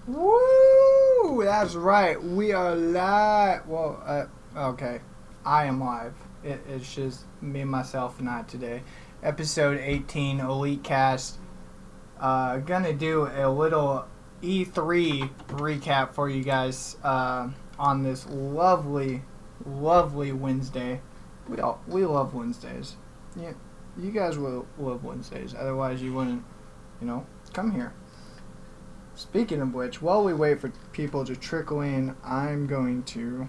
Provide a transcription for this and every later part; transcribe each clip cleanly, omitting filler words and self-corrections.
Woo! That's right. We are live. Well, okay. I am live. It's just me, myself, and I today. Episode 18, Elite Cast. Gonna do a little E3 recap for you guys on this lovely Wednesday. We love Wednesdays. Yeah, you guys will love Wednesdays. Otherwise, you wouldn't, come here. Speaking of which, while we wait for people to trickle in, I'm going to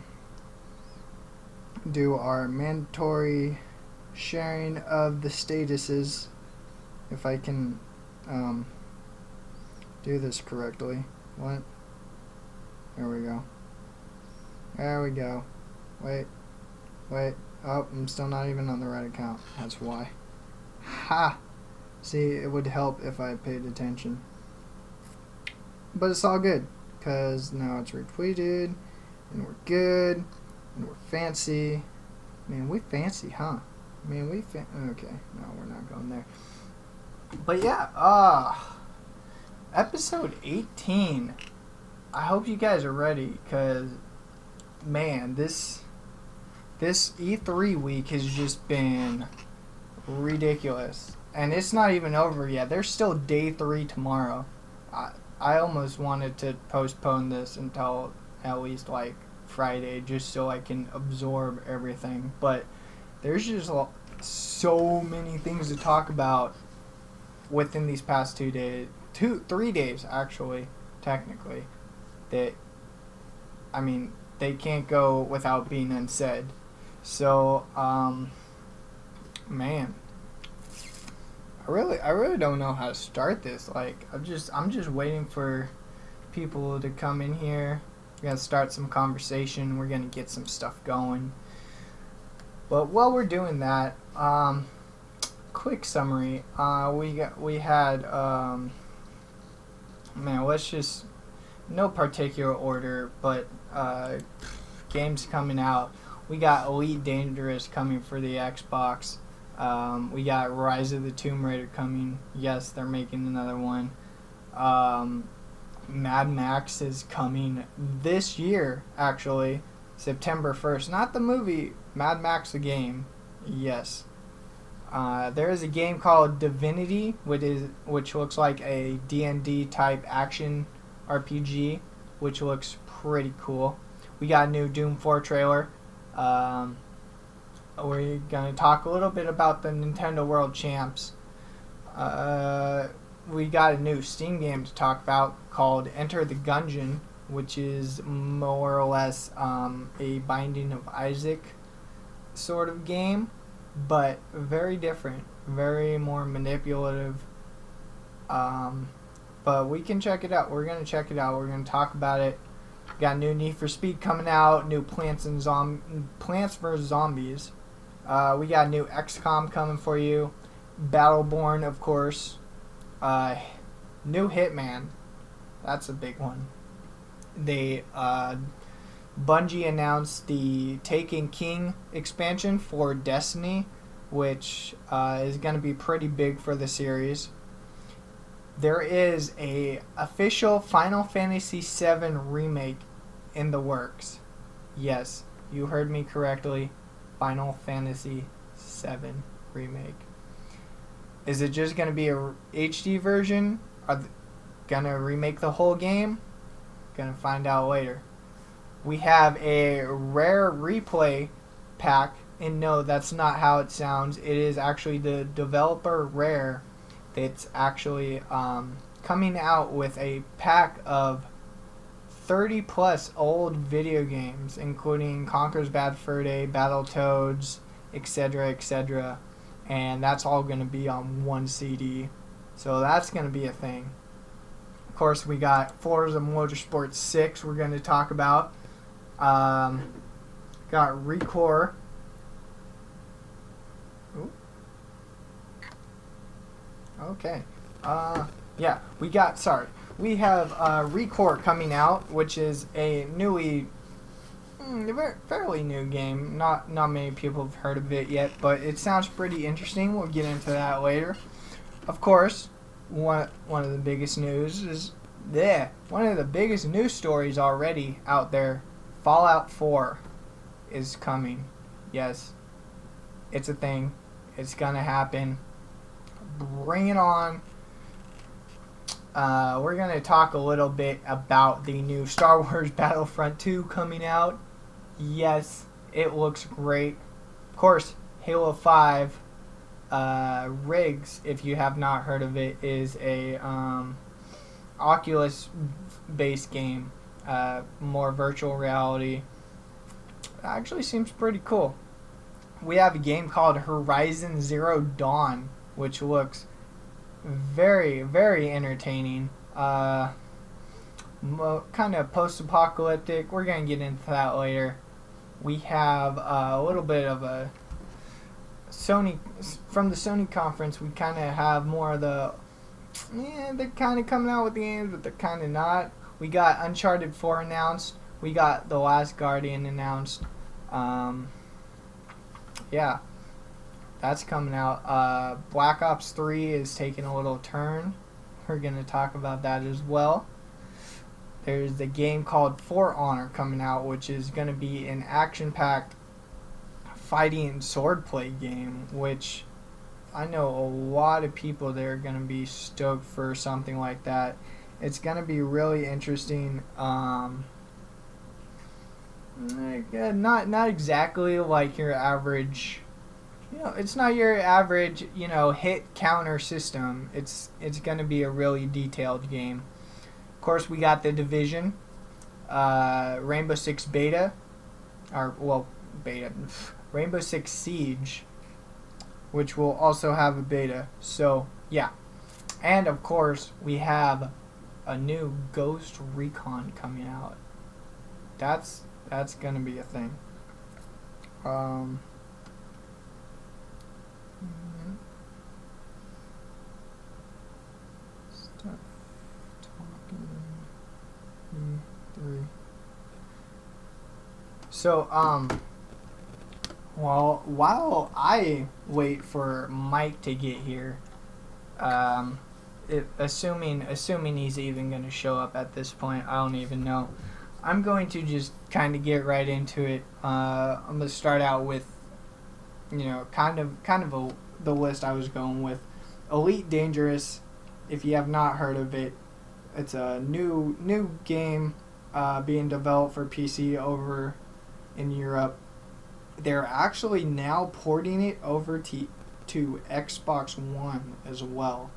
do our mandatory sharing of the statuses, if I can do this correctly. What? There we go. There we go. Wait. Oh, I'm still not even on the right account. That's why. Ha! See, it would help if I paid attention. But it's all good, because now it's retweeted, and we're good, and we're fancy. Man, we fancy, huh? Okay, no, we're not going there. But yeah, episode 18. I hope you guys are ready, because, man, this E3 week has just been ridiculous. And it's not even over yet. There's still day 3 tomorrow. I almost wanted to postpone this until at least like Friday just so I can absorb everything. But there's just so many things to talk about within these past 3 days actually, technically, that, they can't go without being unsaid. So, man, I really don't know how to start this. Like, I'm just waiting for people to come in here. We're gonna start some conversation. We're gonna get some stuff going. But while we're doing that, quick summary. We had let's just, no particular order, but games coming out. We got Elite Dangerous coming for the Xbox. We got Rise of the Tomb Raider coming. Yes, they're making another one. Mad Max is coming this year, actually, September 1st. Not the movie, Mad Max the game. Yes. There is a game called Divinity, which looks like a D&D type action RPG, which looks pretty cool. We got a new Doom 4 trailer. We're going to talk a little bit about the Nintendo World Champs. We got a new Steam game to talk about called Enter the Gungeon, which is more or less a Binding of Isaac sort of game, but very different, very more manipulative. But we can check it out. We're going to check it out. We're going to talk about it. We got new Need for Speed coming out, new Plants vs. Zombies. We got new XCOM coming for you. Battleborn, of course. New Hitman. That's a big one. Bungie announced the Taken King expansion for Destiny, which is going to be pretty big for the series. There is a official Final Fantasy VII remake in the works. Yes, you heard me correctly. Final Fantasy VII remake. Is it just going to be a HD version? Are they going to remake the whole game? Going to find out later. We have a rare replay pack, and no, that's not how it sounds. It is actually the developer Rare that's actually coming out with a pack of 30 plus old video games, including Conker's Bad Fur Day, Battletoads, etc., and that's all going to be on one CD. So that's going to be a thing. Of course, we got Forza Motorsport 6 we're going to talk about. Got Recore. Ooh. Okay. We have Recore coming out, which is a fairly new game. Not many people have heard of it yet, but it sounds pretty interesting. We'll get into that later. Of course, one of the biggest news is one of the biggest news stories already out there, Fallout 4 is coming. Yes, it's a thing. It's gonna happen. Bring it on. We're gonna talk a little bit about the new Star Wars Battlefront 2 coming out. Yes, it looks great. Of course, Halo 5 Rigs, if you have not heard of it, is a Oculus-based game. More virtual reality. Actually seems pretty cool. We have a game called Horizon Zero Dawn, which looks very, very entertaining. Kind of post-apocalyptic. We're going to get into that later. We have a little bit of a Sony, from the Sony conference, we kind of have more of the, they're kind of coming out with the games, but they're kind of not. We got Uncharted 4 announced. We got The Last Guardian announced. Yeah, that's coming out. Black Ops 3 is taking a little turn. We're going to talk about that as well. There's a game called For Honor coming out, which is going to be an action-packed fighting swordplay game, which I know a lot of people that are going to be stoked for something like that. It's going to be really interesting. Not exactly like your average, it's not your average, hit counter system. It's going to be a really detailed game. Of course, we got The Division, Rainbow Six Beta, Rainbow Six Siege, which will also have a beta. So, yeah. And, of course, we have a new Ghost Recon coming out. That's gonna be a thing. Stop talking. E3. So, well, while I wait for Mike to get here, assuming he's even gonna show up at this point, I don't even know. I'm going to just kind of get right into it. I'm gonna start out with, kind of the list I was going with. Elite Dangerous. If you have not heard of it, it's a new game being developed for PC over in Europe. They're actually now porting it over to Xbox One as well,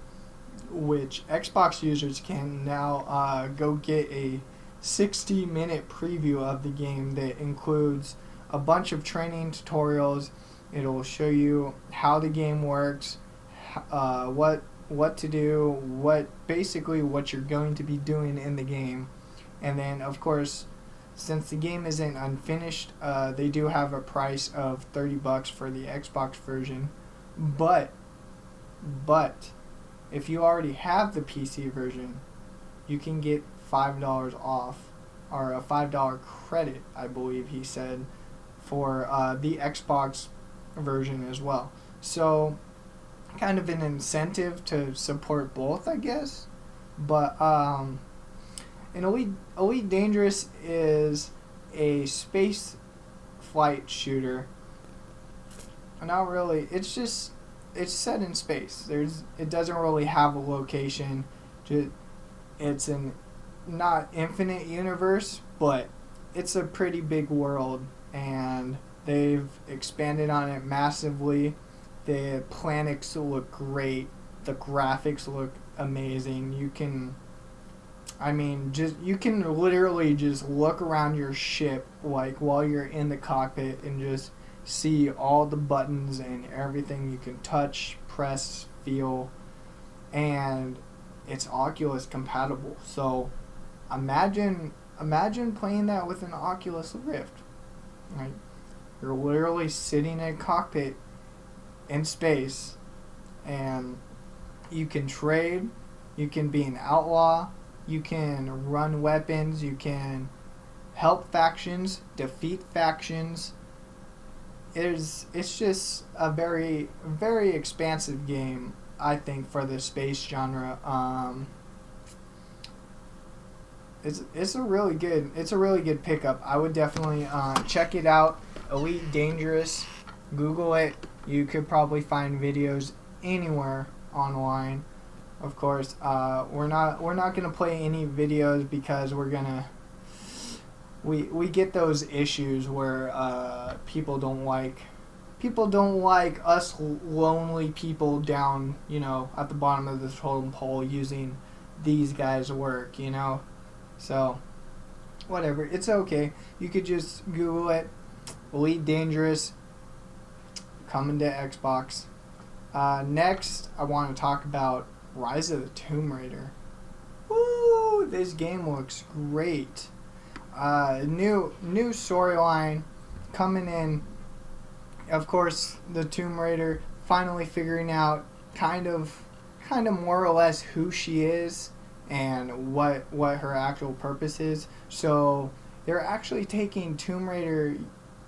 which Xbox users can now go get a 60-minute preview of the game that includes a bunch of training tutorials. It'll show you how the game works, what to do, what you're going to be doing in the game. And then, of course, since the game isn't unfinished, they do have a price of $30 for the Xbox version. But if you already have the PC version, you can get $5 off, or a $5 credit, I believe he said, for the Xbox version as well. So, kind of an incentive to support both, I guess. But an Elite Dangerous is a space flight shooter. Not really. It's set in space. It doesn't really have a location. It's an not infinite universe, but it's a pretty big world, and they've expanded on it massively. The planets look great. The graphics look amazing. You can literally just look around your ship like while you're in the cockpit and just see all the buttons and everything you can touch, press, feel, and it's Oculus compatible. So imagine playing that with an Oculus Rift. Right? You're literally sitting in a cockpit in space, and you can trade, you can be an outlaw, you can run weapons, you can help factions, defeat factions. It's just a very, very expansive game, I think, for the space genre. it's a really good pickup. I would definitely check it out. Elite Dangerous. Google it. You could probably find videos anywhere online. Of course, we're not gonna play any videos because we get those issues where people don't like us lonely people down, at the bottom of the totem pole using these guys' work, So, whatever. It's okay. You could just Google it. Elite Dangerous. Coming to Xbox. Next, I want to talk about Rise of the Tomb Raider. Woo! This game looks great. New storyline coming in. Of course, the Tomb Raider finally figuring out kind of more or less who she is and what her actual purpose is. So they're actually taking Tomb Raider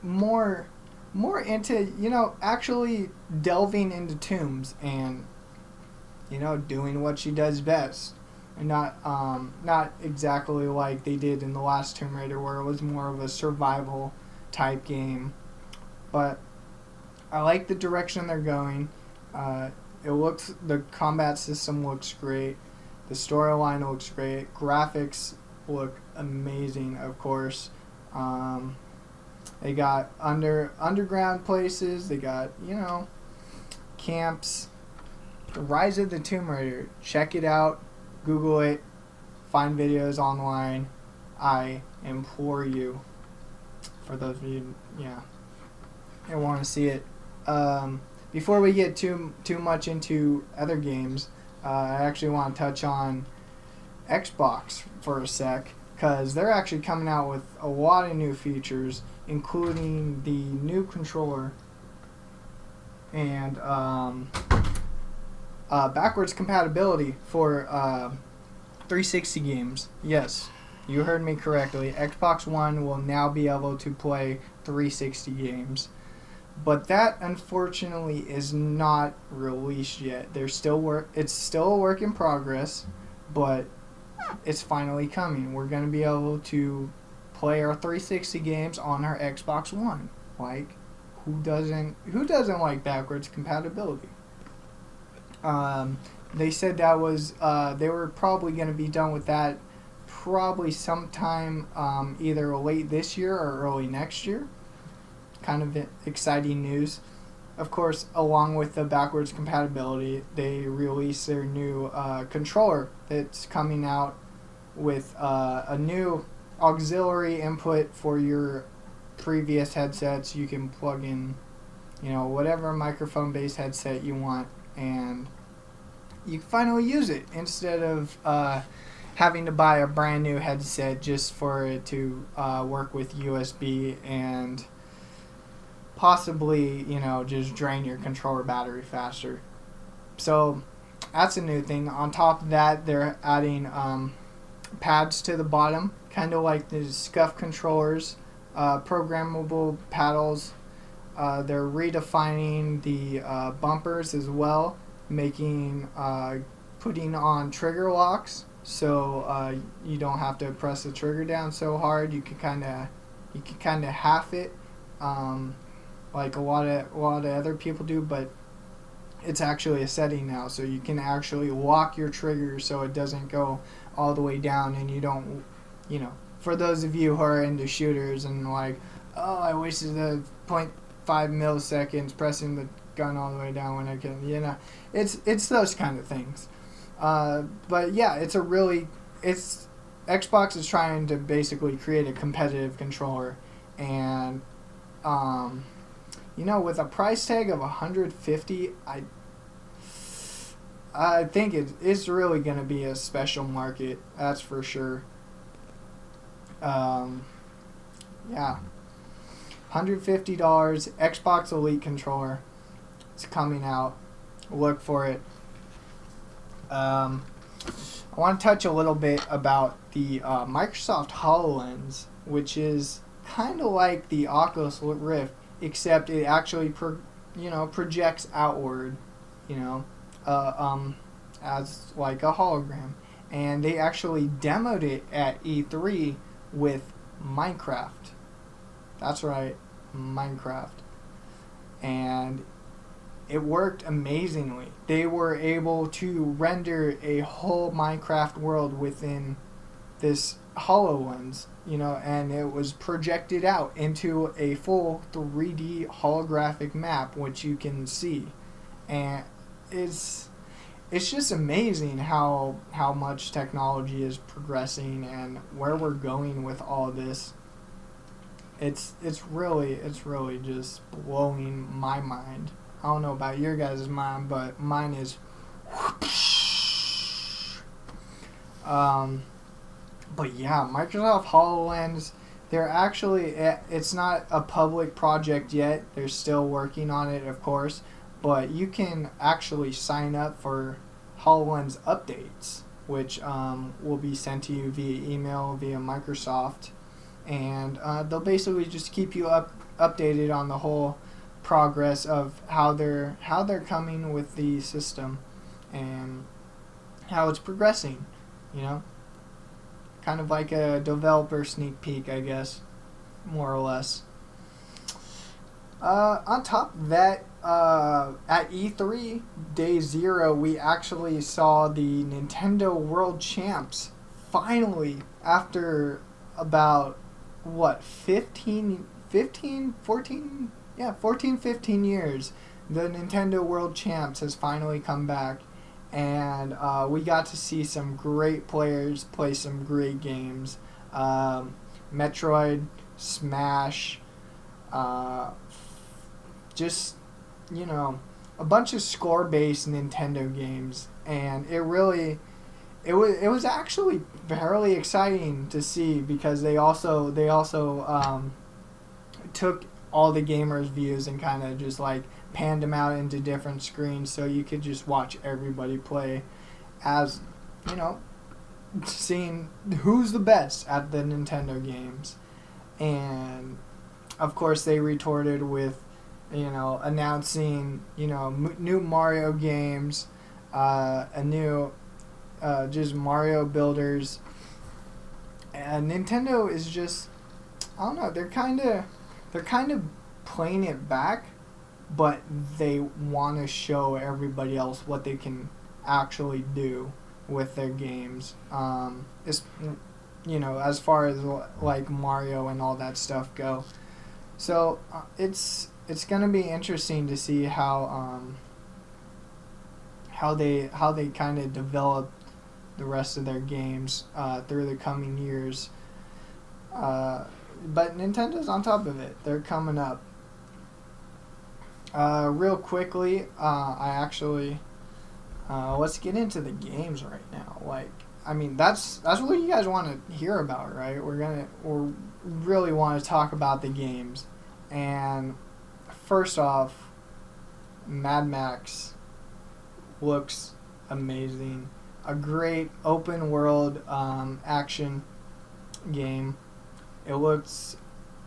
more into, actually delving into tombs and, doing what she does best. And not exactly like they did in the last Tomb Raider where it was more of a survival type game. But I like the direction they're going. The combat system looks great. The storyline looks great. Graphics look amazing, of course. They got underground places. They got, camps. The Rise of the Tomb Raider. Check it out. Google it. Find videos online. I implore you. For those of you, I want to see it. Before we get too much into other games, I actually want to touch on Xbox for a sec, because they're actually coming out with a lot of new features, including the new controller and backwards compatibility for 360 games. Yes, you heard me correctly. Xbox One will now be able to play 360 games. But that, unfortunately, is not released yet. It's still a work in progress, but it's finally coming. We're going to be able to play our 360 games on our Xbox One. Like, who doesn't like backwards compatibility? They said that was they were probably going to be done with that probably sometime either late this year or early next year. Kind of exciting news. Of course, along with the backwards compatibility, they released their new controller that's coming out with a new auxiliary input for your previous headsets. You can plug in, whatever microphone-based headset you want, and you can finally use it instead of having to buy a brand new headset just for it to work with USB and possibly, just drain your controller battery faster. So that's a new thing. On top of that, they're adding pads to the bottom, kind of like the SCUF controllers, programmable paddles. They're redefining the bumpers as well, making putting on trigger locks, so you don't have to press the trigger down so hard. You can kind of half it. Like a lot of other people do, but it's actually a setting now, so you can actually lock your trigger so it doesn't go all the way down, and you don't, for those of you who are into shooters and like, oh, I wasted the 0.5 milliseconds pressing the gun all the way down when I can, it's those kind of things. But yeah, Xbox is trying to basically create a competitive controller, and with a price tag of $150, I think it's really going to be a special market. That's for sure. Yeah, $150 Xbox Elite controller. It's coming out. Look for it. I want to touch a little bit about the Microsoft HoloLens, which is kind of like the Oculus Rift, except it actually projects outward, as like a hologram. and they actually demoed it at E3 with Minecraft. That's right, Minecraft. And it worked amazingly. They were able to render a whole Minecraft world within this HoloLens, and it was projected out into a full 3D holographic map, which you can see. And it's just amazing how much technology is progressing and where we're going with all this. It's really just blowing my mind. I don't know about your guys' mind, but mine is. But yeah, Microsoft HoloLens, they're actually, it's not a public project yet. They're still working on it, of course. But you can actually sign up for HoloLens updates, which will be sent to you via email, via Microsoft. And they'll basically just keep you updated on the whole progress of how they're coming with the system and how it's progressing, kind of like a developer sneak peek, I guess, more or less. On top of that, at E3 Day 0, we actually saw the Nintendo World Champs finally, after about 15 years, the Nintendo World Champs has finally come back, and we got to see some great players play some great games. Metroid, Smash, just, a bunch of score-based Nintendo games, and it was actually fairly exciting to see, because they also took all the gamers' views and kind of just like panned them out into different screens, so you could just watch everybody play, as seeing who's the best at the Nintendo games. And of course they retorted with announcing new Mario games, a new just Mario Builders. And Nintendo is just, I don't know, they're kind of playing it back, but they want to show everybody else what they can actually do with their games. It's, as far as like Mario and all that stuff go. So it's gonna be interesting to see how they kind of develop the rest of their games through the coming years. But Nintendo's on top of it. They're coming up. Real quickly, I actually let's get into the games right now. That's what you guys want to hear about, right? We really want to talk about the games. And first off, Mad Max looks amazing. A great open world action game. It looks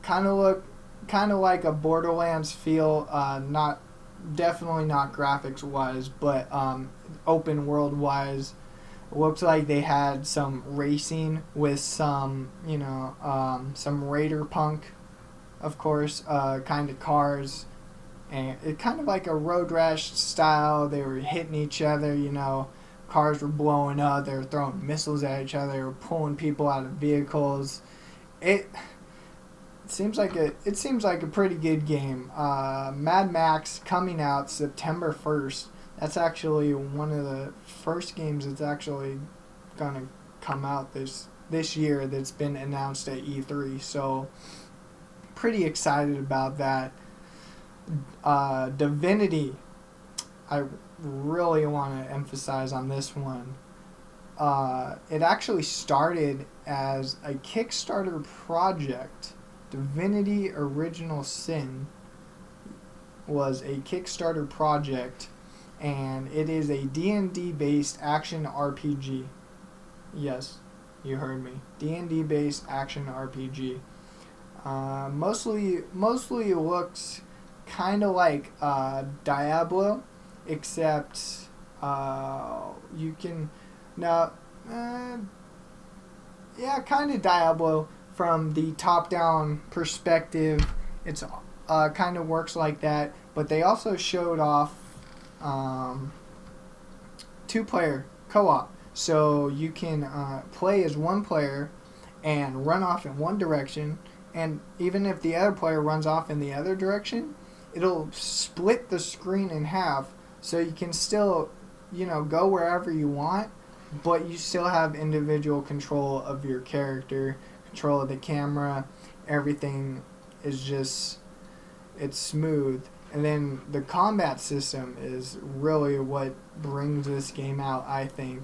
kind of like a Borderlands feel, definitely not graphics wise, but open world wise. It looks like they had some racing with some some Raider punk, of course, kind of cars, and it kind of like a Road Rash style. They were hitting each other, cars were blowing up, they were throwing missiles at each other, they were pulling people out of vehicles. It seems like a pretty good game. Mad Max coming out September 1st. That's actually one of the first games that's actually gonna come out this year that's been announced at E3. So pretty excited about that. Divinity. I really want to emphasize on this one. It actually started as a Kickstarter project. Divinity Original Sin was a Kickstarter project, and it is a D&D based action RPG. Yes, you heard me. D&D based action RPG. Mostly looks kind of like Diablo, except you can now Uh, yeah, kind of Diablo from the top-down perspective. It's kind of works like that, but they also showed off um, two-player co-op, so you can play as one player and run off in one direction, and even if the other player runs off in the other direction, it'll split the screen in half, so you can still, go wherever you want, but you still have individual control of your character, control of the camera. Everything is just, it's smooth. And then the combat system is really what brings this game out, I think.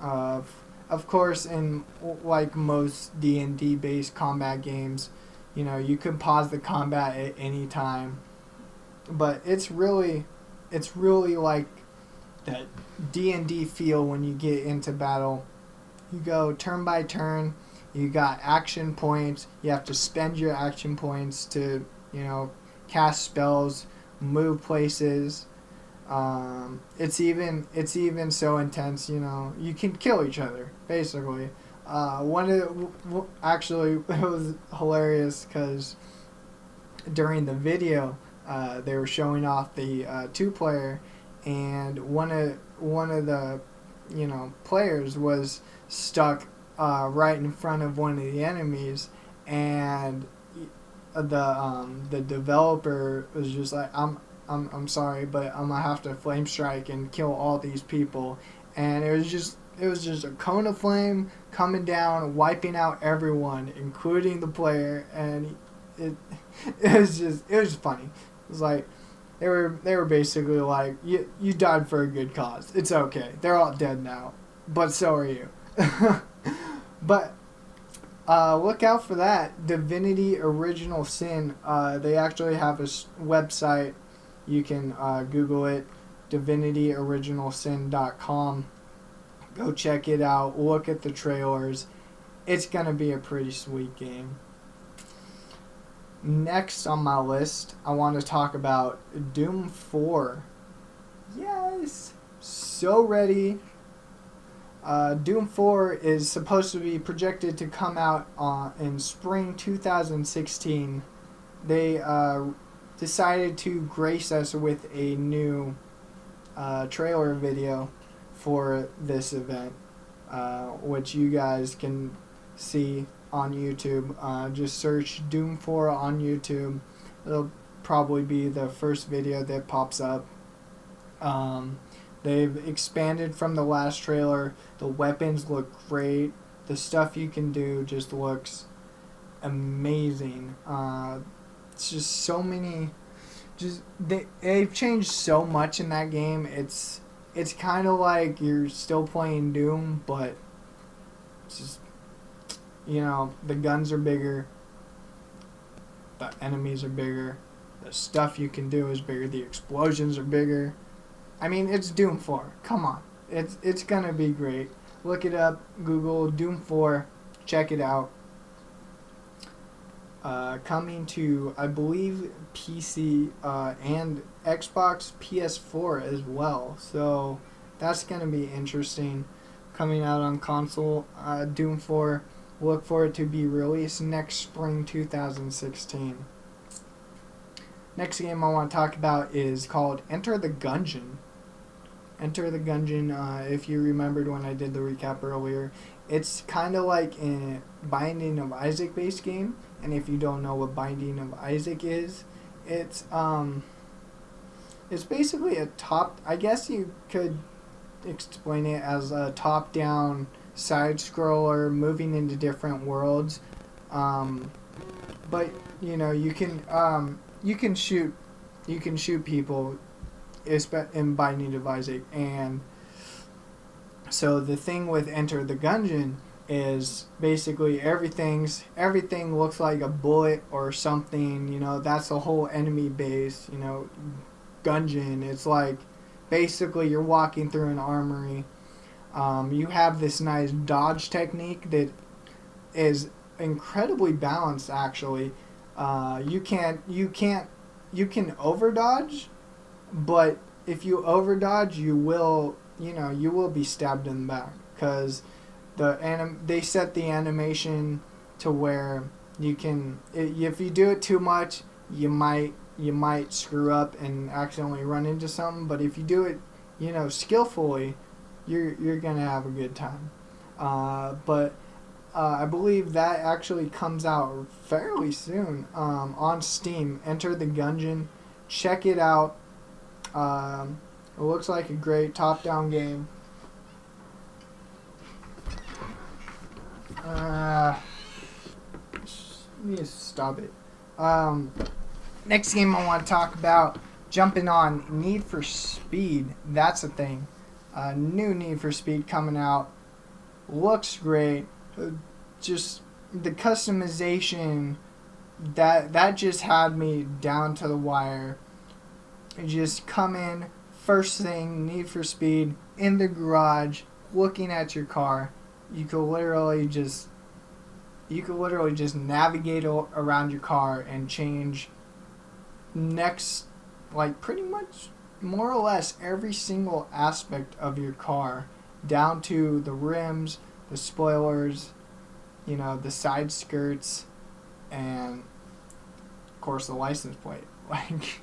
Of course, in like most D&D based combat games, you can pause the combat at any time. But it's really like that D&D feel when you get into battle. You go turn by turn. You got action points. You have to spend your action points to, cast spells, move places. It's even so intense. You can kill each other basically. Actually, it was hilarious because during the video, they were showing off the two-player, and one of the players was stuck right in front of one of the enemies, and the developer was just like, I'm sorry, but I'm gonna have to flame strike and kill all these people, and it was just a cone of flame coming down, wiping out everyone, including the player, and it was funny. It was like they were basically like, you died for a good cause. It's okay. They're all dead now, but so are you. But look out for that Divinity Original Sin. They actually have a website. You can Google it, divinityoriginalsin.com. Go check it out. Look at the trailers. It's gonna be a pretty sweet game. Next on my list, I want to talk about Doom 4. Yes! So ready. Doom 4 is supposed to be projected to come out in spring 2016. They decided to grace us with a new trailer video for this event, which you guys can see on YouTube. Just search Doom 4 on YouTube. It'll probably be the first video that pops up. They've expanded from the last trailer. The weapons look great. The stuff you can do just looks amazing. It's just so many. They've changed so much in that game. It's kind of like you're still playing Doom, but it's just, the guns are bigger, the enemies are bigger, the stuff you can do is bigger, the explosions are bigger. I mean, it's Doom 4. Come on. It's gonna be great. Look it up, Google Doom 4, check it out. Coming to, I believe, PC and Xbox PS4 as well. So that's going to be interesting. Coming out on console, Doom 4. Look for it to be released next spring 2016. Next game I want to talk about is called Enter the Gungeon. Enter the Gungeon, if you remembered when I did the recap earlier, it's kind of like a Binding of Isaac based game. And if you don't know what Binding of Isaac is, it's basically a top, I guess you could explain it as a top-down side scroller moving into different worlds. But you can shoot people in Binding of Isaac, and so the thing with Enter the Gungeon is basically everything looks like a bullet or something. That's the whole enemy base. Gungeon. It's like basically you're walking through an armory. You have this nice dodge technique that is incredibly balanced. Actually, you can over dodge, but if you over dodge, you will be stabbed in the back because they set the animation to where you can, if you do it too much, you might screw up and accidentally run into something. But if you do it, skillfully, you're gonna have a good time. But I believe that actually comes out fairly soon on Steam. Enter the Gungeon. Check it out. It looks like a great top-down game. Need to stop it. Next game I want to talk about, jumping on Need for Speed. That's a thing. New Need for Speed coming out. Looks great. Just the customization, that just had me down to the wire. You just come in, first thing, Need for Speed, in the garage, looking at your car. You could literally just navigate around your car and change pretty much more or less every single aspect of your car, down to the rims, the spoilers, the side skirts, and of course the license plate. Like,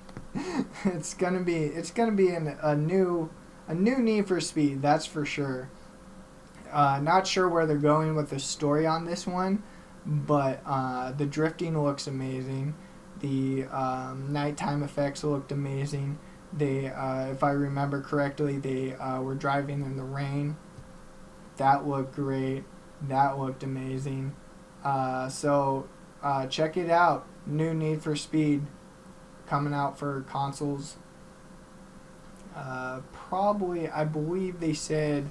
it's gonna be a new Need for Speed, that's for sure. Not sure where they're going with the story on this one, but the drifting looks amazing. The nighttime effects looked amazing. They, if I remember correctly, they were driving in the rain. That looked great. That looked amazing. So check it out. New Need for Speed coming out for consoles. Probably, I believe they said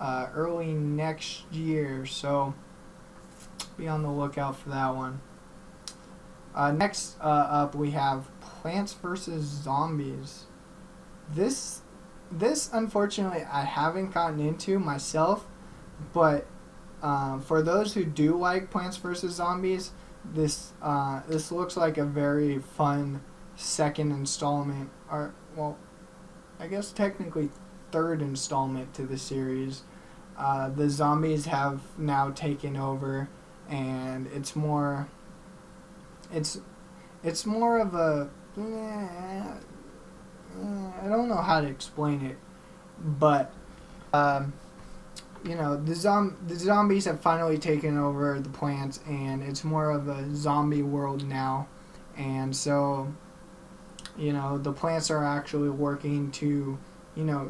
early next year. So be on the lookout for that one. Next up, we have Plants vs. Zombies. This unfortunately I haven't gotten into myself, but for those who do like Plants vs. Zombies, this looks like a very fun second installment, or well, I guess technically third installment to the series. The zombies have now taken over, and it's more of a I don't know how to explain it, but the zombies have finally taken over the plants, and it's more of a zombie world now. And so the plants are actually working to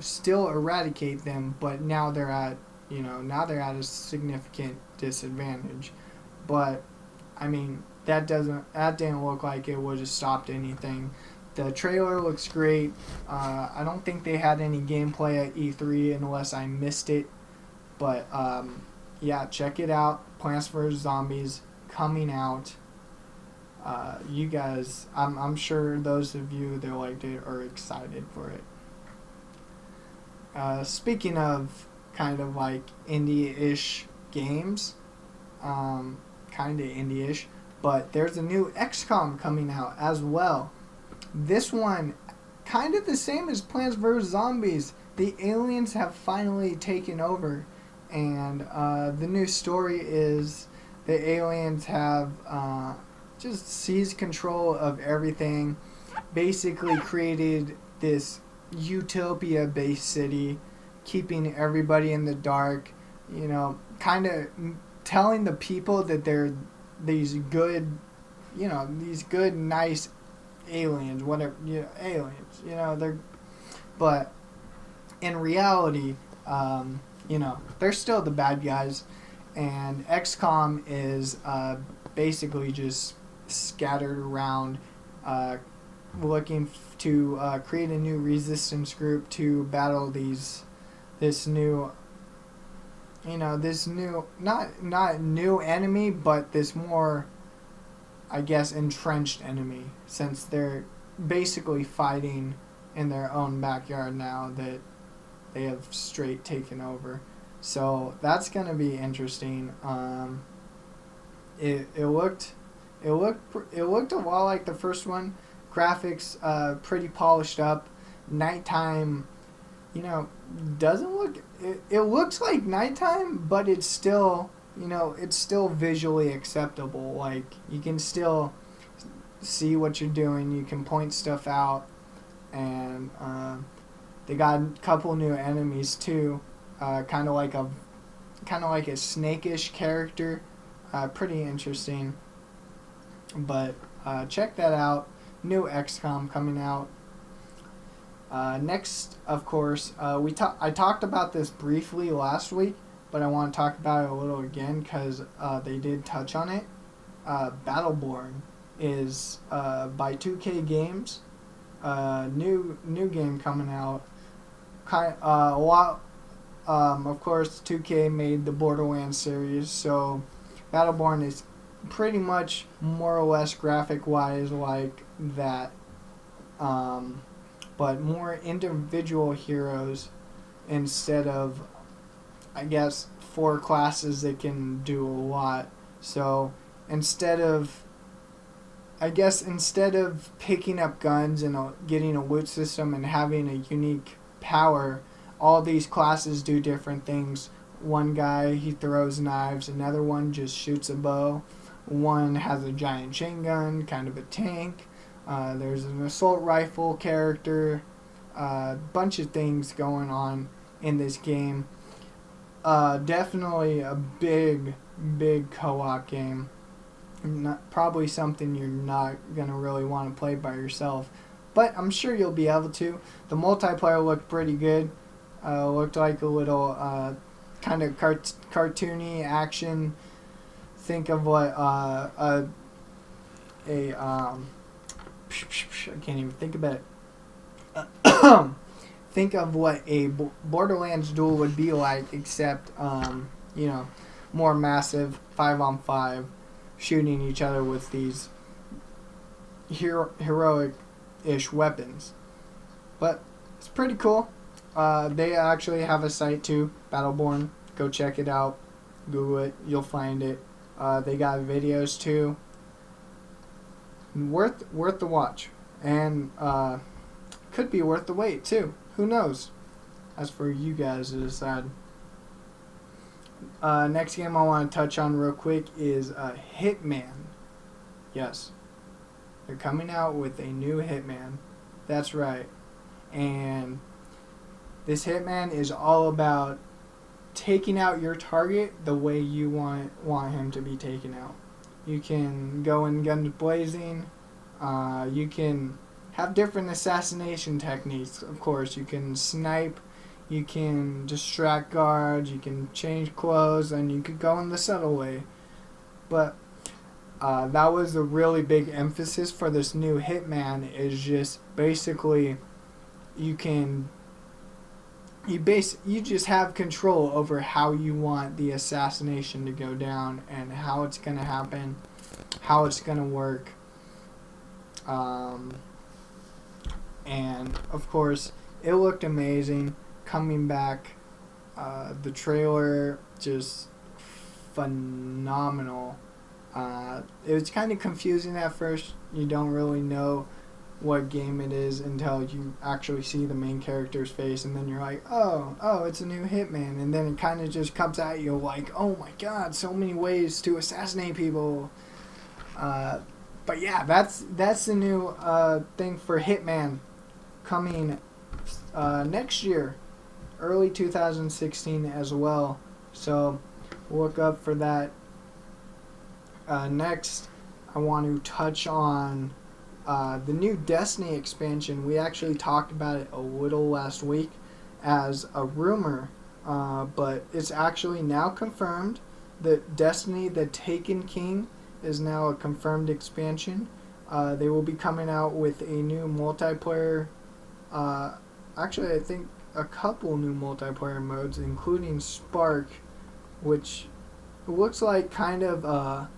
still eradicate them, but now they're at a significant disadvantage. But I mean, that didn't look like it would have stopped anything. The trailer looks great. I don't think they had any gameplay at E3 unless I missed it. But yeah, check it out. Plants vs. Zombies coming out. You guys, I'm sure those of you that liked it are excited for it. Speaking of kind of like indie-ish games, kind of indie-ish, but there's a new XCOM coming out as well. This one, kind of the same as Plants vs. Zombies. The aliens have finally taken over, and the new story is the aliens have just seized control of everything, basically created this utopia-based city, keeping everybody in the dark, kind of telling the people that they're these good, nice aliens, whatever, aliens, but in reality, they're still the bad guys, and XCOM is basically just scattered around, looking to create a new resistance group to battle this new, not new enemy, but this more, I guess, entrenched enemy, since they're basically fighting in their own backyard now that they have straight taken over. So that's gonna be interesting. It looked a lot like the first one. Graphics pretty polished up. Nighttime doesn't look. It looks like nighttime, but it's still, it's still visually acceptable. Like you can still see what you're doing. You can point stuff out, and they got a couple new enemies too. Kind of like a snake-ish character. Pretty interesting. But check that out. New XCOM coming out. Next, of course, I talked about this briefly last week, but I want to talk about it a little again because they did touch on it. Battleborn is by 2K Games. New game coming out. A lot. Of course, 2K made the Borderlands series, so Battleborn is pretty much more or less graphic-wise like that. But more individual heroes instead of, I guess, 4 classes that can do a lot. So instead of picking up guns and getting a loot system and having a unique power, all these classes do different things. One guy, he throws knives, another one just shoots a bow, one has a giant chain gun, kind of a tank. There's an assault rifle character, bunch of things going on in this game. Definitely a big co-op game. Probably something you're not going to really want to play by yourself, but I'm sure you'll be able to. The multiplayer looked pretty good. Looked like a little kind of cartoony action. Think of what I can't even think about it. Think of what a Borderlands duel would be like, except more massive 5-on-5, shooting each other with these heroic-ish weapons. But it's pretty cool. They actually have a site too, Battleborn. Go check it out. Google it. You'll find it. They got videos too. Worth the watch, and could be worth the wait too. Who knows? As for you guys to decide. Next game I want to touch on real quick is Hitman. Yes, they're coming out with a new Hitman. That's right, and this Hitman is all about taking out your target the way you want him to be taken out. You can go in guns blazing. You can have different assassination techniques, of course. You can snipe. You can distract guards. You can change clothes. And you could go in the subtle way. But that was a really big emphasis for this new Hitman, is just basically you just have control over how you want the assassination to go down and how it's going to happen, how it's going to work. And, of course, it looked amazing. Coming back, the trailer, just phenomenal. It was kind of confusing at first. You don't really know what game it is until you actually see the main character's face, and then you're like, oh, it's a new Hitman, and then it kind of just comes at you like, oh my god, so many ways to assassinate people. But yeah, that's the new thing for Hitman, coming next year, early 2016 as well. So look up for that. Next, I want to touch on the new Destiny expansion. We actually talked about it a little last week as a rumor, but it's actually now confirmed that Destiny the Taken King is now a confirmed expansion. They will be coming out with a new multiplayer, actually I think a couple new multiplayer modes, including Spark, which looks like kind of a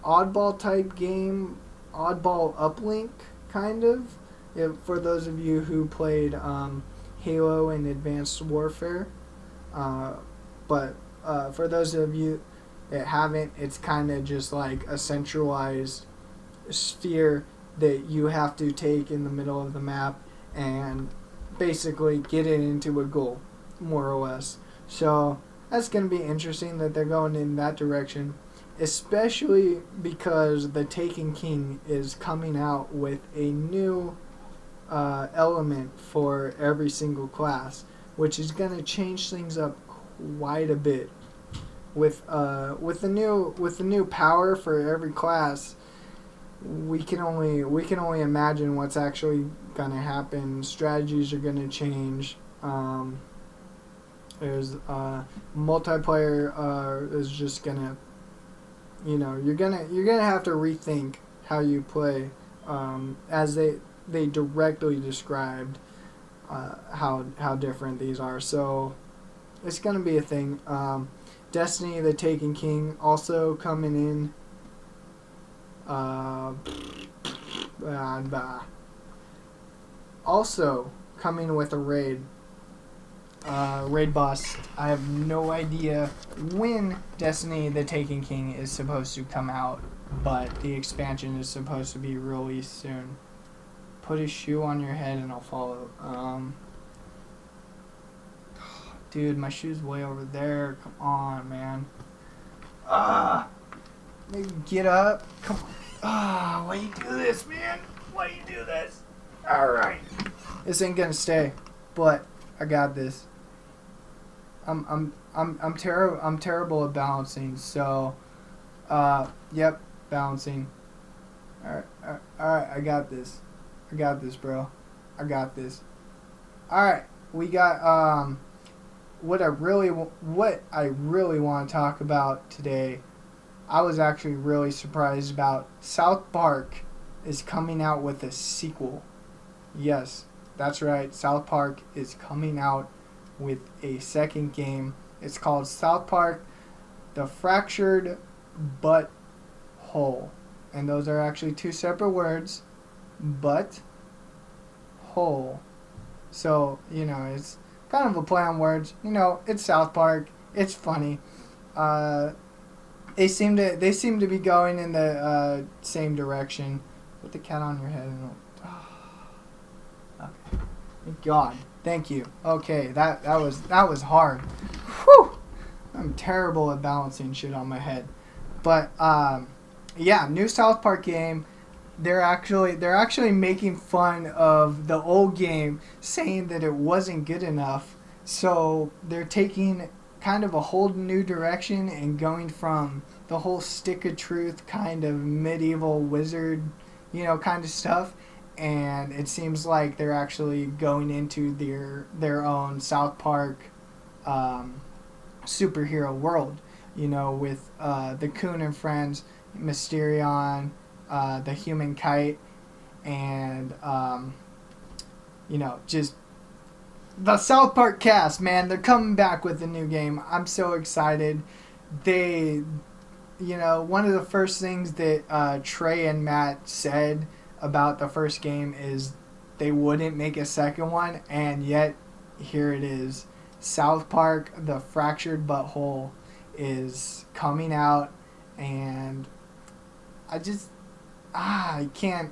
oddball type game, oddball uplink kind of, for those of you who played Halo and Advanced Warfare. But for those of you that haven't, it's kind of just like a centralized sphere that you have to take in the middle of the map and basically get it into a goal, more or less. So that's going to be interesting that they're going in that direction, especially because the Taken King is coming out with a new element for every single class, which is going to change things up quite a bit. With the new power for every class, we can only imagine what's actually going to happen. Strategies are going to change. There's multiplayer is just gonna, you're gonna have to rethink how you play, as they directly described how different these are. So it's gonna be a thing. Destiny: The Taken King also coming in. Also coming with a raid. Raid boss. I have no idea when Destiny: The Taken King is supposed to come out, but the expansion is supposed to be released soon. Put a shoe on your head and I'll follow. Dude, my shoe's way over there. Come on, man. Maybe get up. Come on. Why you do this, man? Why you do this? Alright. This ain't gonna stay, but I got this. I'm terrible at balancing, so yep, balancing. Alright, I got this. I got this, bro. I got this. Alright, we got what I really want to talk about today. I was actually really surprised about. South Park is coming out with a sequel. Yes, that's right. South Park is coming out with a second game. It's called South Park: The Fractured But Whole. And those are actually two separate words. But whole. So, it's kind of a play on words. It's South Park. It's funny. They seem to be going in the same direction. Put the cat on your head and okay. Thank God. Thank you. Okay, that was hard. Whew. I'm terrible at balancing shit on my head. But yeah, new South Park game. They're actually making fun of the old game, saying that it wasn't good enough. So they're taking kind of a whole new direction and going from the whole stick of truth kind of medieval wizard, kind of stuff. And it seems like they're actually going into their own South Park superhero world, with the Coon and Friends, Mysterion, the Human Kite, and just the South Park cast, man. They're coming back with a new game. I'm so excited. They, one of the first things that Trey and Matt said about the first game is they wouldn't make a second one, and yet here it is. South Park: The Fractured But Whole is coming out, and I can't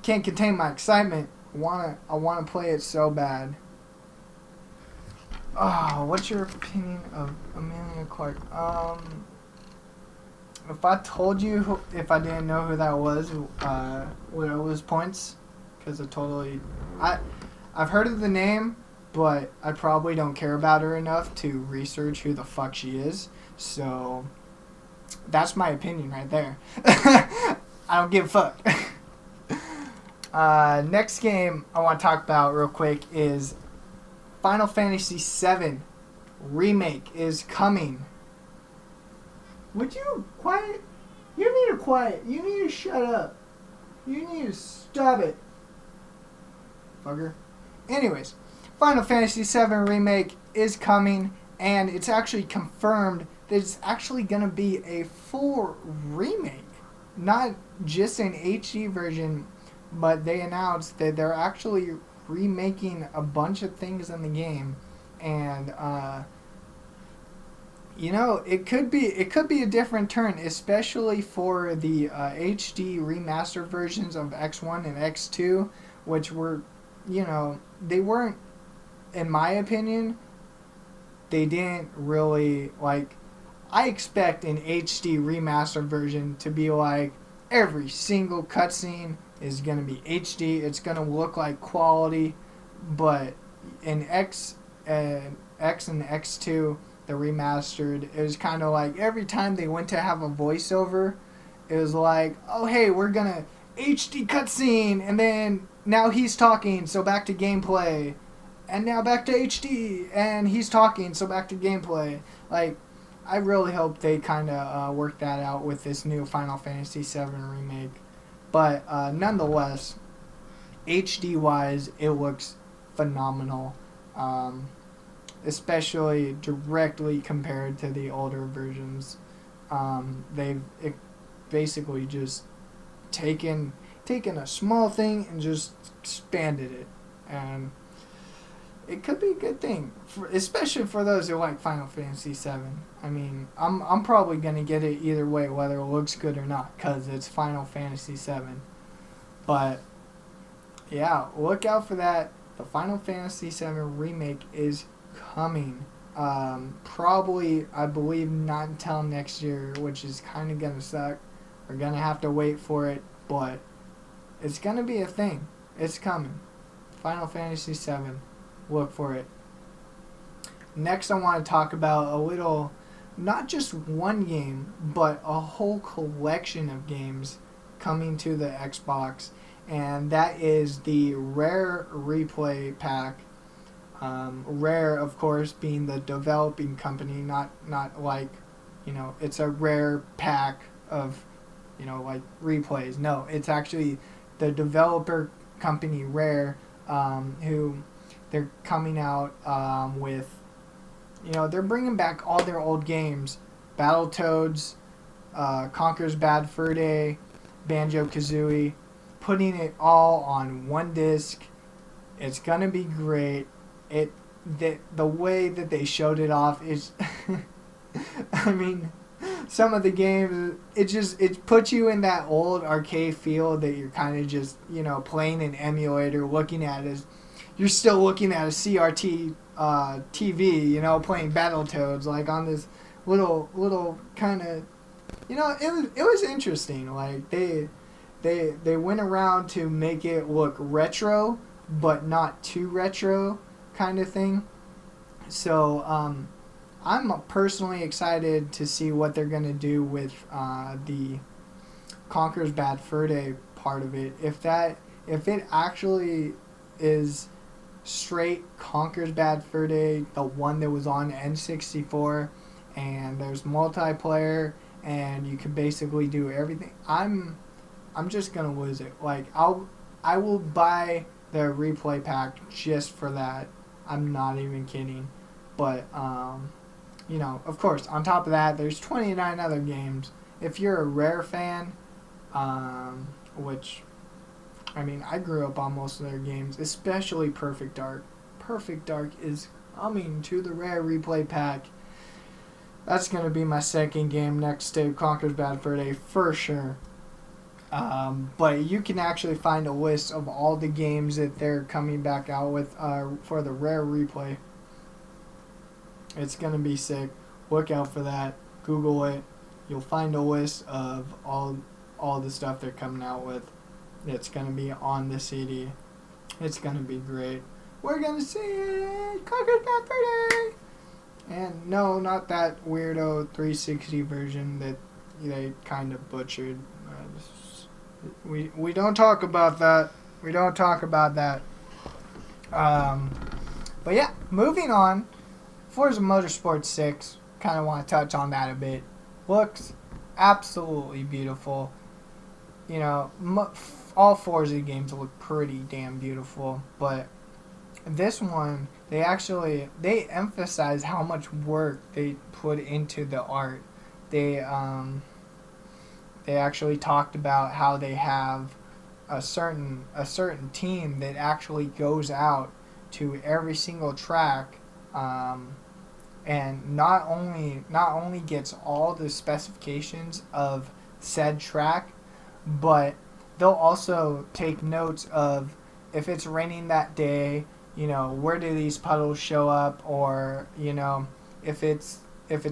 contain my excitement. I wanna play it so bad. What's your opinion of Amelia Clark? If I told you, if I didn't know who that was, would I lose points? Because I've heard of the name, but I probably don't care about her enough to research who the fuck she is. So that's my opinion right there. I don't give a fuck. Next game I want to talk about real quick is Final Fantasy VII Remake is coming. Would you quiet? You need to quiet. You need to shut up. You need to stop it. Fucker. Anyways, Final Fantasy VII Remake is coming, and it's actually confirmed that it's actually going to be a full remake. Not just an HD version, but they announced that they're actually remaking a bunch of things in the game, and it could be a different turn, especially for the HD remastered versions of X1 and X2, which were, they weren't, in my opinion, they didn't really, like, I expect an HD remastered version to be like every single cutscene is going to be HD. It's going to look like quality, but in X and X2, the remastered, it was kind of like every time they went to have a voiceover, it was like, oh hey, we're going to HD cutscene, and then now he's talking, so back to gameplay. And now back to HD, and he's talking, so back to gameplay. Like, I really hope they kind of work that out with this new Final Fantasy VII remake. But nonetheless, HD-wise, it looks phenomenal. Especially directly compared to the older versions. They've basically just taken a small thing and just expanded it. And it could be a good thing, especially for those who like Final Fantasy VII. I mean, I'm probably going to get it either way, whether it looks good or not, because it's Final Fantasy VII. But, yeah, look out for that. The Final Fantasy VII remake is coming. Probably, I believe, not until next year, which is kind of going to suck. We're going to have to wait for it, but it's going to be a thing. It's coming. Final Fantasy VII. Look for it. Next, I want to talk about a little, not just one game, but a whole collection of games coming to the Xbox, and that is the Rare Replay Pack. Rare, of course, being the developing company, not like, it's a Rare pack of, like replays. No, it's actually the developer company Rare, who they're coming out with, they're bringing back all their old games. Battletoads, Conker's Bad Fur Day, Banjo-Kazooie, putting it all on one disc. It's going to be great. The way that they showed it off is, I mean, some of the games, it puts you in that old arcade feel that you're kind of just, playing an emulator, looking at it. You're still looking at a CRT TV, playing Battletoads, like on this little kind of, it was interesting. Like they went around to make it look retro, but not too retro kind of thing. So I'm personally excited to see what they're gonna do with the Conker's Bad Fur Day part of it. If it actually is straight Conker's Bad Fur Day, the one that was on N64, and there's multiplayer, and you can basically do everything. I'm just gonna lose it. Like I will buy the replay pack just for that. I'm not even kidding. But of course, on top of that, there's 29 other games. If you're a Rare fan, which, I mean, I grew up on most of their games, especially Perfect Dark. Perfect Dark is coming to the Rare Replay Pack. That's going to be my second game next to Conker's Bad Fur Day for sure. But you can actually find a list of all the games that they're coming back out with for the Rare Replay. It's going to be sick. Look out for that. Google it. You'll find a list of all the stuff they're coming out with. It's going to be on the CD. It's going to be great. We're going to see it. Conker's Bad Fur Day. And no, not that weirdo 360 version that they kind of butchered. We don't talk about that. We don't talk about that. But yeah, moving on. Forza Motorsport 6. Kind of want to touch on that a bit. Looks absolutely beautiful. All Forza games look pretty damn beautiful, but this one, they emphasize how much work they put into the art. They actually talked about how they have a certain team that actually goes out to every single track, and not only gets all the specifications of said track, but they'll also take notes of if it's raining that day, where do these puddles show up? Or, if it's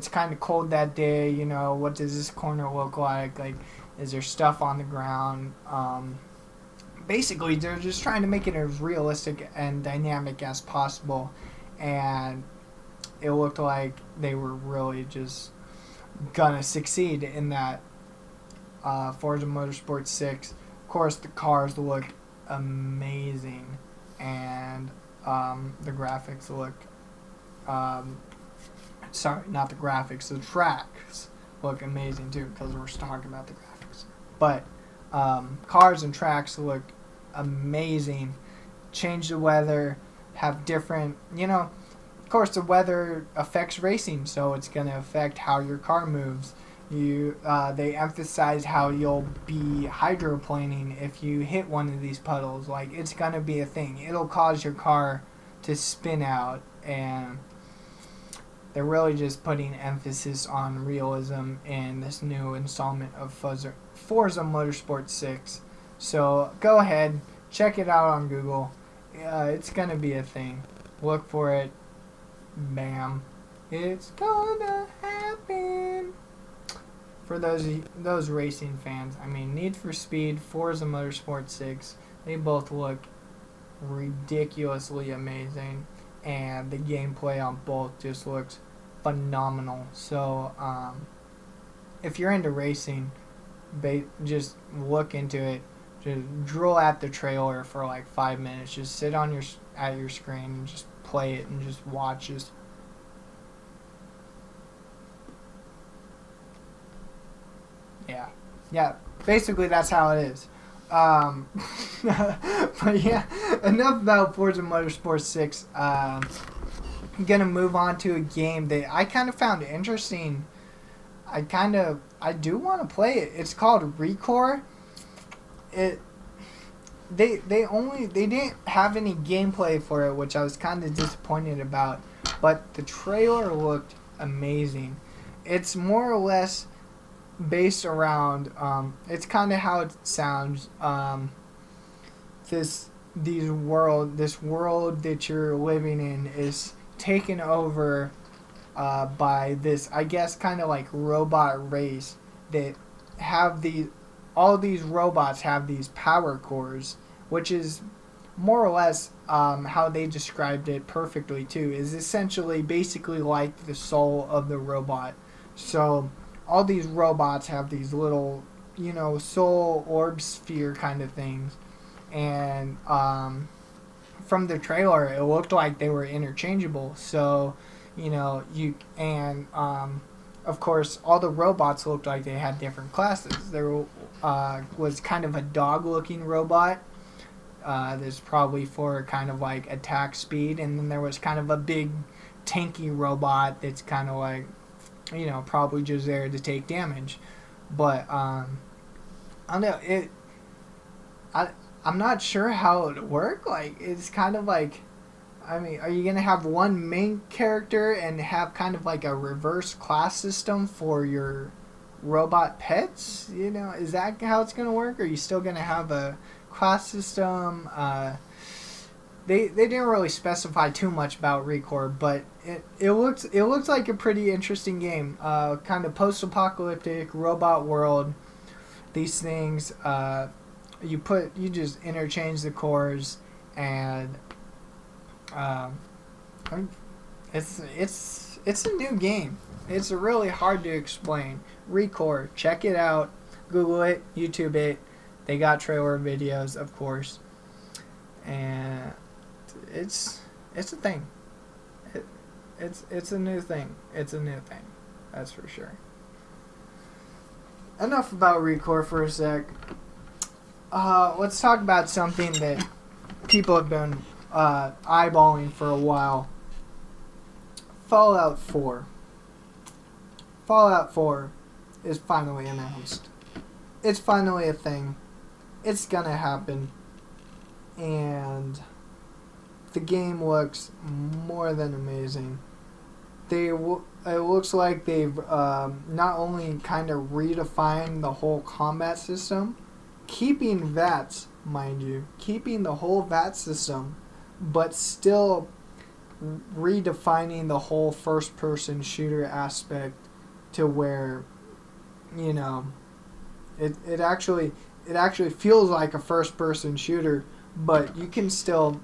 kind of cold that day, what does this corner look like? Like, is there stuff on the ground? Basically, they're just trying to make it as realistic and dynamic as possible. And it looked like they were really just gonna succeed in that. Forza Motorsport 6. Of course, the cars look amazing, and the graphics look. Sorry, not the graphics. The tracks look amazing too, because we're talking about the graphics. But cars and tracks look amazing. Change the weather, have different. Of course, the weather affects racing, so it's going to affect how your car moves. They emphasize how you'll be hydroplaning if you hit one of these puddles. Like, it's going to be a thing. It'll cause your car to spin out, and they're really just putting emphasis on realism in this new installment of Forza Motorsport 6. So go ahead, check it out on Google. It's going to be a thing. Look for it. Bam. It's gonna happen. For those racing fans, I mean, Need for Speed, Forza Motorsport 6, they both look ridiculously amazing, and the gameplay on both just looks phenomenal. So, if you're into racing, just look into it. Just drool at the trailer for like 5 minutes. Just sit at your screen and just play it and just watch it. Yeah, basically that's how it is. But yeah, enough about Forza Motorsport 6. I'm gonna move on to a game that I kind of found interesting. I do want to play it. It's called Recore. They didn't have any gameplay for it, which I was kind of disappointed about, but the trailer looked amazing. It's more or less based around it's kind of how it sounds. This world that you're living in is taken over by this, I guess, kind of like robot race that have all these robots have these power cores, which is more or less how they described it perfectly too, is essentially basically like the soul of the robot. So all these robots have these little, soul orb sphere kind of things. And from the trailer, it looked like they were interchangeable. So, of course, all the robots looked like they had different classes. There was kind of a dog-looking robot. That's probably for kind of like attack speed. And then there was kind of a big tanky robot that's kind of like, probably just there to take damage. But I don't know. I'm not sure how it would work. Like, it's kind of like, I mean, are you going to have one main character and have kind of like a reverse class system for your robot pets? Is that how it's going to work? Or are you still going to have a class system? They didn't really specify too much about Recore, but it looks like a pretty interesting game. Kind of post-apocalyptic robot world. These things, you just interchange the cores, and it's a new game. It's really hard to explain. Recore, check it out, Google it, YouTube it. They got trailer videos, of course, and it's a thing. It's a new thing. It's a new thing. That's for sure. Enough about Recore for a sec. Let's talk about something that people have been eyeballing for a while. Fallout 4. Fallout 4 is finally announced. It's finally a thing. It's gonna happen. And the game looks more than amazing. It looks like they've not only kind of redefined the whole combat system, keeping VATS mind you, keeping the whole VAT system, but still redefining the whole first-person shooter aspect to where, you know, it actually feels like a first-person shooter, but you can still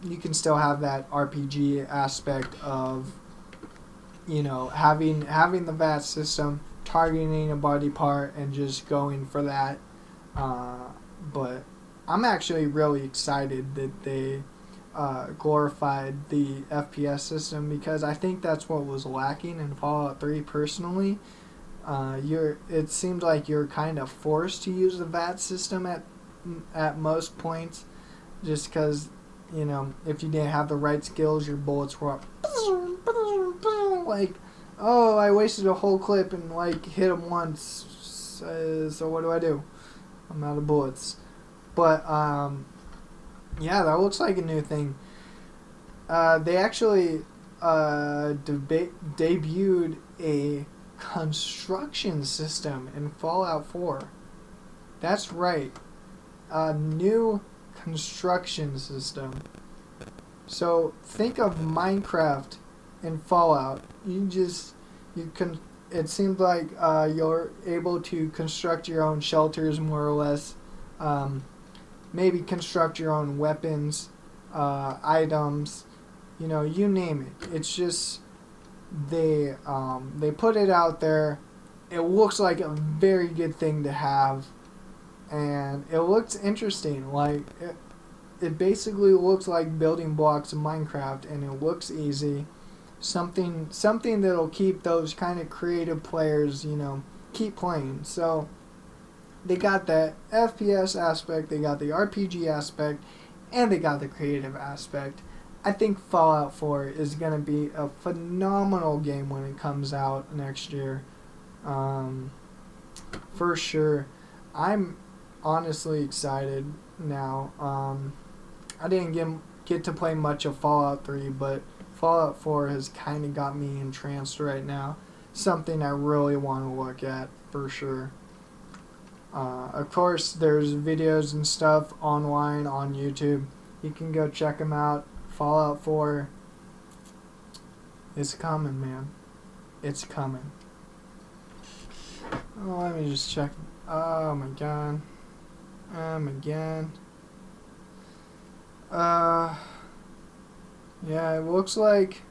have that RPG aspect of, you know, having the VAT system, targeting a body part, and just going for that. But I'm actually really excited that they glorified the FPS system, because I think that's what was lacking in Fallout 3 personally. It seemed like you're kind of forced to use the VAT system at most points, just because, you know, if you didn't have the right skills, your bullets were like, oh, I wasted a whole clip and like hit him once, so what do? I'm out of bullets. But yeah, that looks like a new thing. They actually debuted a construction system in Fallout 4. That's right, a new construction system. So think of Minecraft and Fallout. It seems like you're able to construct your own shelters, more or less. Maybe construct your own weapons, items, you know, you name it. It's just they put it out there. It looks like a very good thing to have, and it looks interesting. Like it basically looks like building blocks in Minecraft, and it looks easy. Something that'll keep those kind of creative players, you know, keep playing. So they got that FPS aspect, they got the RPG aspect, and they got the creative aspect. I think Fallout 4 is going to be a phenomenal game when it comes out next year. For sure. I'm honestly excited now. I didn't get to play much of Fallout 3, but Fallout 4 has kind of got me entranced right now. Something I really want to look at, for sure. Of course, there's videos and stuff online on YouTube. You can go check them out. Fallout 4. It's coming, man. It's coming. Oh, let me just check. Oh my god. Again. Yeah, it looks like.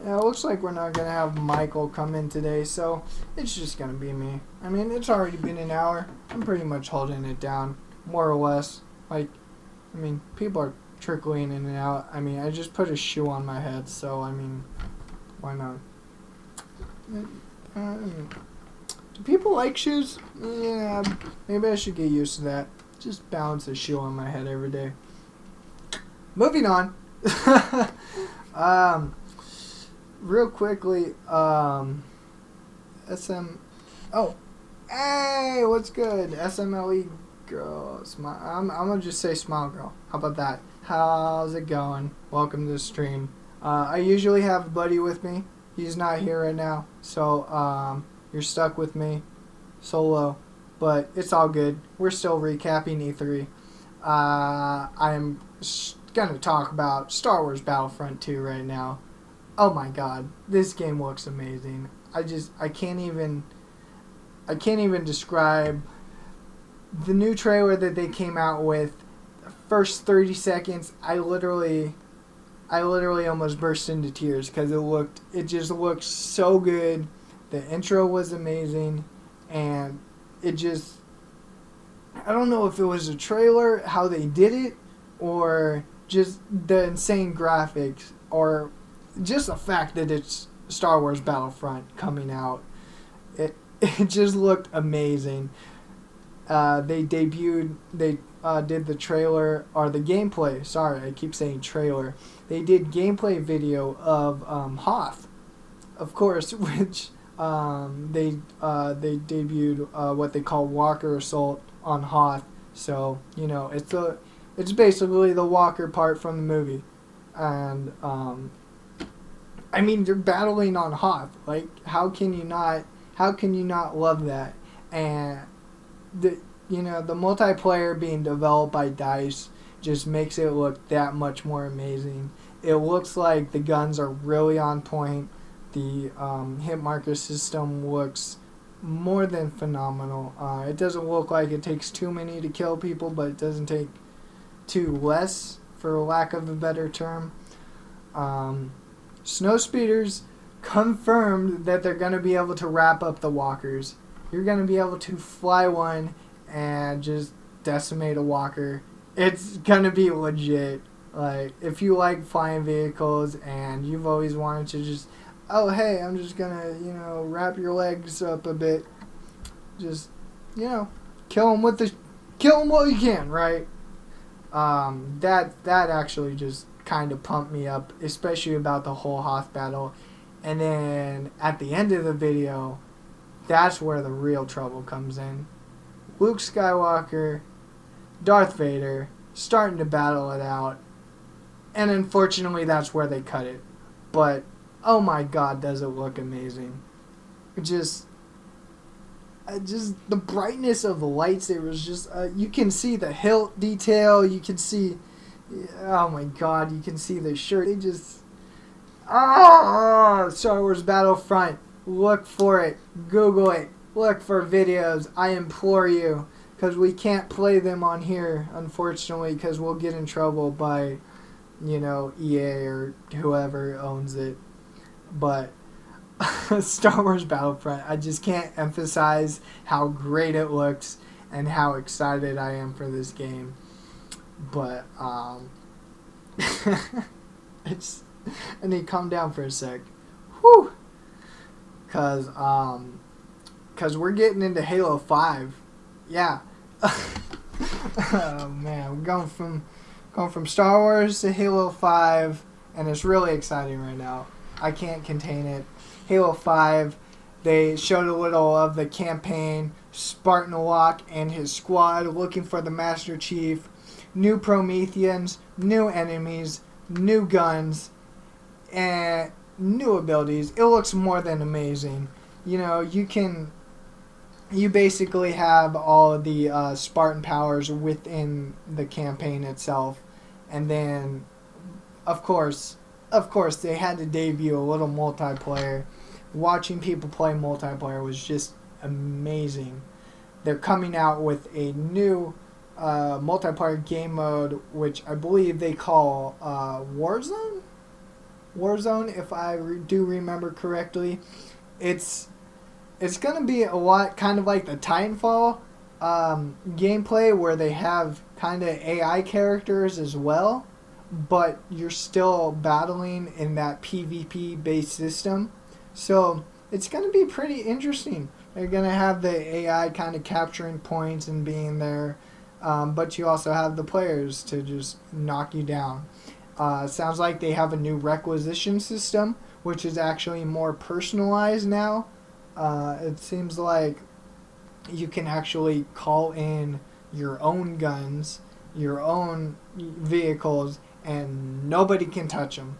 Yeah, it looks like we're not gonna have Michael come in today, so it's just gonna be me. I mean, it's already been an hour. I'm pretty much holding it down, more or less. Like, I mean, people are trickling in and out. I mean, I just put a shoe on my head, so I mean, why not? Do people like shoes? Yeah, maybe I should get used to that. Just balance a shoe on my head every day. Moving on. Real quickly, Oh, hey, what's good? SMLE girl, I'm gonna just say smile girl. How about that? How's it going? Welcome to the stream. I usually have a buddy with me. He's not here right now, so you're stuck with me, solo. But it's all good. We're still recapping E3. I'm gonna talk about Star Wars Battlefront 2 right now. Oh my god, this game looks amazing. I can't even describe the new trailer that they came out with. The first 30 seconds, I literally almost burst into tears because it just looked so good. The intro was amazing, and I don't know if it was a trailer, how they did it, or just the insane graphics, or just the fact that it's Star Wars Battlefront coming out. It just looked amazing. They did the trailer, or the gameplay. Sorry, I keep saying trailer. They did gameplay video of Hoth, of course, which they debuted what they call Walker Assault on Hoth. So you know, it's basically the Walker part from the movie, and I mean, you're battling on Hoth. Like, how can you not love that? And the the multiplayer being developed by DICE just makes it look that much more amazing. It looks like the guns are really on point. The hit marker system looks more than phenomenal. It doesn't look like it takes too many to kill people, but it doesn't take too less, for lack of a better term. Snowspeeders confirmed that they're going to be able to wrap up the walkers. You're going to be able to fly one and just decimate a walker. It's going to be legit. Like, if you like flying vehicles and you've always wanted to just, oh, hey, I'm just going to, wrap your legs up a bit. Just, kill them while you can, right? That actually just kind of pumped me up, especially about the whole Hoth battle. And then at the end of the video, that's where the real trouble comes in. Luke Skywalker, Darth Vader, starting to battle it out. And unfortunately, that's where they cut it. But, oh my god, does it look amazing. Just the brightness of the lightsabers, just, you can see the hilt detail, you can see, oh my god, you can see the shirt. They just, Star Wars Battlefront, look for it, Google it, look for videos, I implore you, because we can't play them on here, unfortunately, because we'll get in trouble by, EA or whoever owns it. But Star Wars Battlefront, I just can't emphasize how great it looks and how excited I am for this game. But I need to calm down for a sec. Whew. Cause we're getting into Halo 5. Yeah. Oh man, we're going from Star Wars to Halo 5, and it's really exciting right now. I can't contain it. Halo 5, they showed a little of the campaign, Spartan Locke and his squad looking for the Master Chief, new Prometheans, new enemies, new guns, and new abilities. It looks more than amazing. You basically have all of the Spartan powers within the campaign itself. And then, of course, they had to debut a little multiplayer. Watching people play multiplayer was just amazing. They're coming out with a new multiplayer game mode, which I believe they call Warzone? Warzone, if I do remember correctly. It's going to be a lot kind of like the Titanfall gameplay, where they have kind of AI characters as well, but you're still battling in that PvP based system. So it's going to be pretty interesting. They're going to have the AI kind of capturing points and being there, but you also have the players to just knock you down. Sounds like they have a new requisition system, which is actually more personalized now. It seems like you can actually call in your own guns, your own vehicles, and nobody can touch them.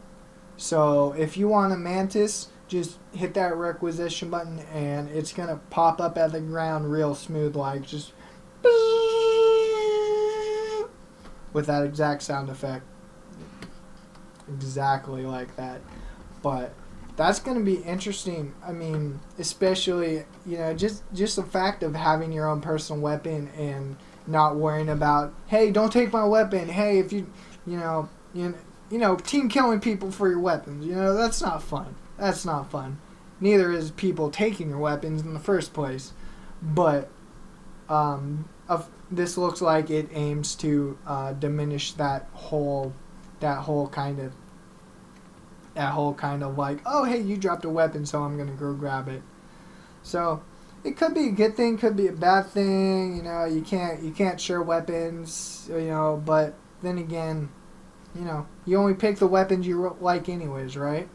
So if you want a Mantis, just hit that requisition button and it's going to pop up at the ground real smooth, like just with that exact sound effect. Exactly like that. But that's going to be interesting. I mean, especially, just the fact of having your own personal weapon and not worrying about, hey, don't take my weapon. Hey, if you team killing people for your weapons. That's not fun. That's not fun. Neither is people taking your weapons in the first place. But this looks like it aims to diminish that whole kind of like, oh, hey, you dropped a weapon, so I'm going to go grab it. So it could be a good thing, could be a bad thing. You can't share weapons, but then again, you only pick the weapons you like anyways, right?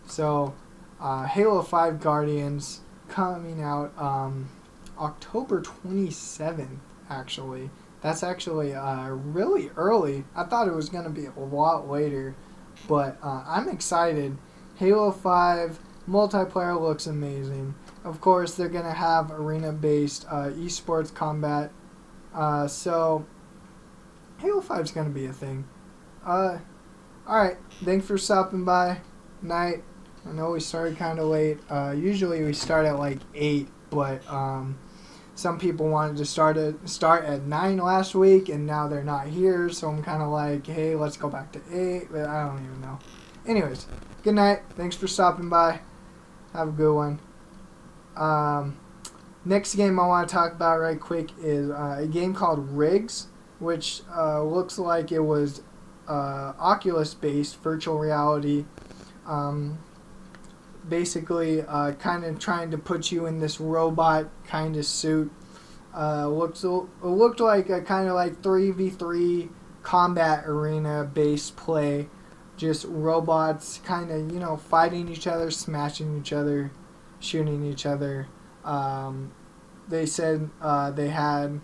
So Halo 5 Guardians coming out October 27th, actually. That's actually really early. I thought it was going to be a lot later. But I'm excited. Halo 5 multiplayer looks amazing. of course, they're going to have arena-based esports combat. So, Halo 5 is going to be a thing. Alright, thanks for stopping by. Night. I know we started kind of late. Usually we start at like 8, but some people wanted to start at 9 last week, and now they're not here, so I'm kind of like, hey, let's go back to 8, but I don't even know. Anyways, good night. Thanks for stopping by. Have a good one. Next game I want to talk about right quick is a game called Riggs, which looks like it was Oculus-based virtual reality. Basically, kind of trying to put you in this robot kind of suit. Looked like a kind of like 3v3 combat arena based play. Just robots kind of, fighting each other, smashing each other, shooting each other. They said they had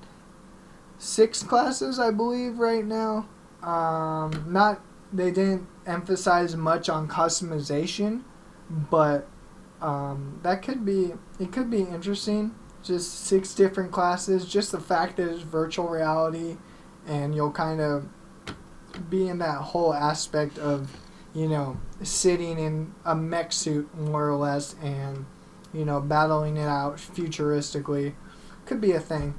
6 classes, I believe, right now. They didn't emphasize much on customization, but it could be interesting. Just 6 different classes. Just the fact that it's virtual reality, and you'll kind of be in that whole aspect of, sitting in a mech suit more or less, and battling it out futuristically. Could be a thing.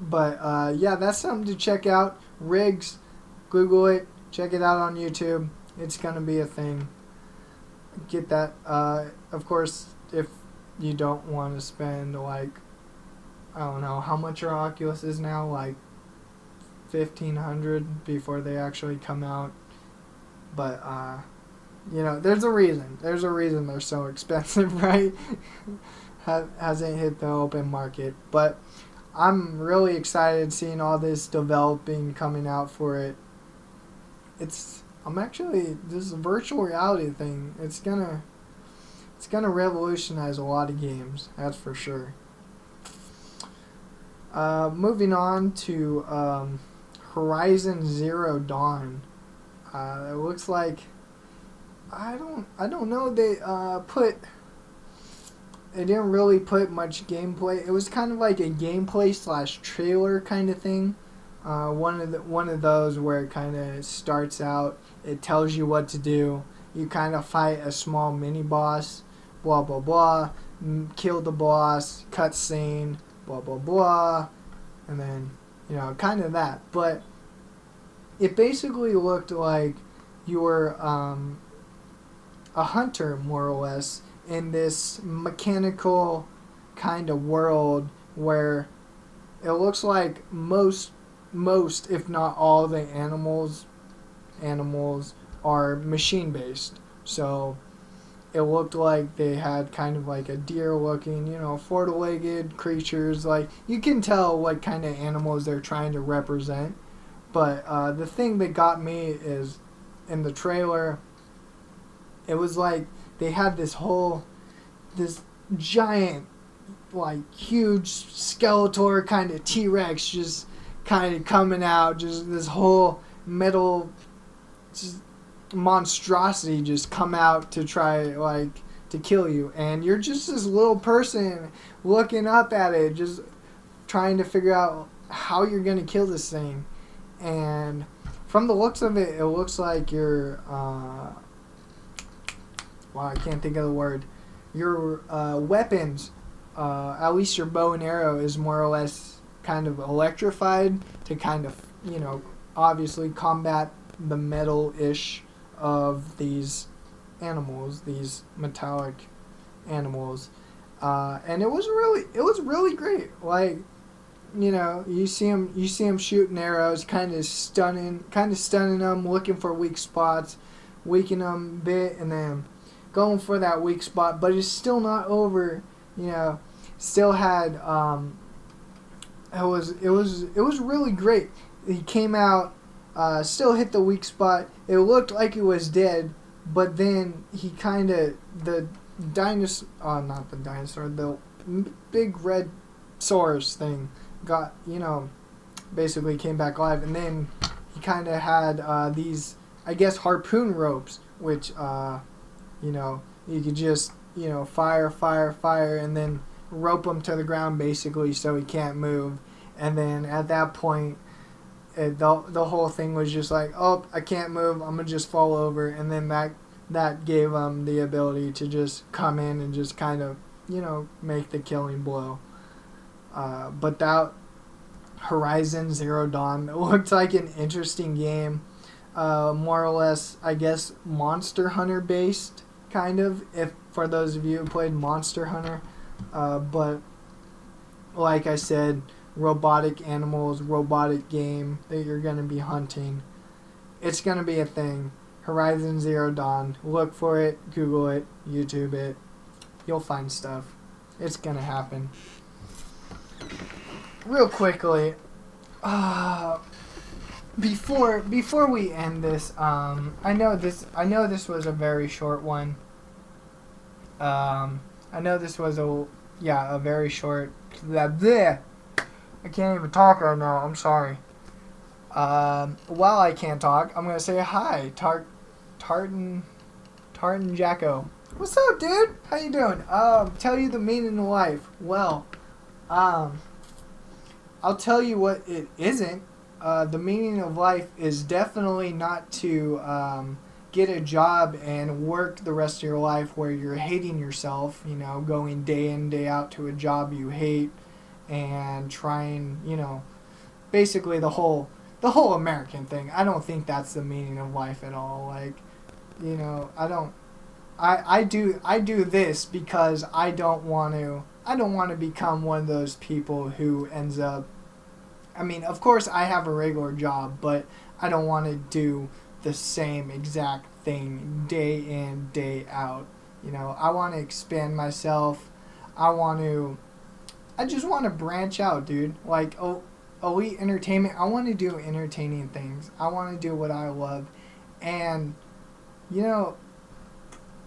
But yeah, that's something to check out. Riggs, Google it, check it out on YouTube. It's gonna be a thing. Get that. Of course, if you don't want to spend I don't know how much your Oculus is now, like $1,500 before they actually come out. But there's a reason. There's a reason they're so expensive, right? Hasn't hit the open market, but I'm really excited seeing all this developing coming out for it. This virtual reality thing. It's gonna revolutionize a lot of games. That's for sure. Moving on to Horizon Zero Dawn. It looks like I don't know. They didn't really put much gameplay. It was kind of like a gameplay / trailer kind of thing. One of those where it kind of starts out. It tells you what to do. You kind of fight a small mini boss. Blah blah blah. Kill the boss. Cutscene. Blah blah blah. And then kind of that. But it basically looked like you were a hunter, more or less, in this mechanical kind of world where it looks like most, if not all, the animals are machine based. So it looked like they had kind of like a deer looking, 4-legged creatures. Like, you can tell what kind of animals they're trying to represent. But the thing that got me is in the trailer, it was like they had this giant, like, huge Skeletor kind of T-Rex just kind of coming out, just this whole metal monstrosity just come out to try, like, to kill you. And you're just this little person looking up at it, just trying to figure out how you're going to kill this thing. And from the looks of it, it looks like you're, I can't think of the word. Your weapons, at least your bow and arrow, is more or less kind of electrified to kind of, obviously combat the metal-ish of these animals, these metallic animals. And it was really great. Like, you see him shooting arrows, kind of stunning them, looking for weak spots, weakening them a bit, and then going for that weak spot. But it's still not over. Still had it was really great. He came out, still hit the weak spot. It looked like he was dead, but then he kind of the big red Saurus thing got, basically came back alive, and then he kind of had these, I guess, harpoon ropes, which, you could just fire, and then rope him to the ground basically so he can't move. And then at that point, the whole thing was just like, oh, I can't move, I'm gonna just fall over. And then that gave him the ability to just come in and just kind of make the killing blow. But that Horizon Zero Dawn looked like an interesting game. More or less, I guess, Monster Hunter based, kind of, if for those of you who played Monster Hunter. But like I said, robotic animals, robotic game that you're going to be hunting. It's going to be a thing. Horizon Zero Dawn. Look for it, Google it, YouTube it. You'll find stuff. It's going to happen. Real quickly, before we end this, I know this was a very short one. I know this was a very short. I can't even talk right now. I'm sorry. While I can't talk, I'm gonna say hi, Tartan Jacko. What's up, dude? How you doing? Tell you the meaning of life. Well, I'll tell you what it isn't. The meaning of life is definitely not to get a job and work the rest of your life where you're hating yourself, going day in, day out to a job you hate and trying, basically the whole American thing. I don't think that's the meaning of life at all. Like, I do this because I don't want to become one of those people who ends up, I mean, of course I have a regular job, but I don't want to do the same exact thing day in, day out. I want to expand myself. I just want to branch out, dude. Like, elite entertainment, I want to do entertaining things. I want to do what I love. And,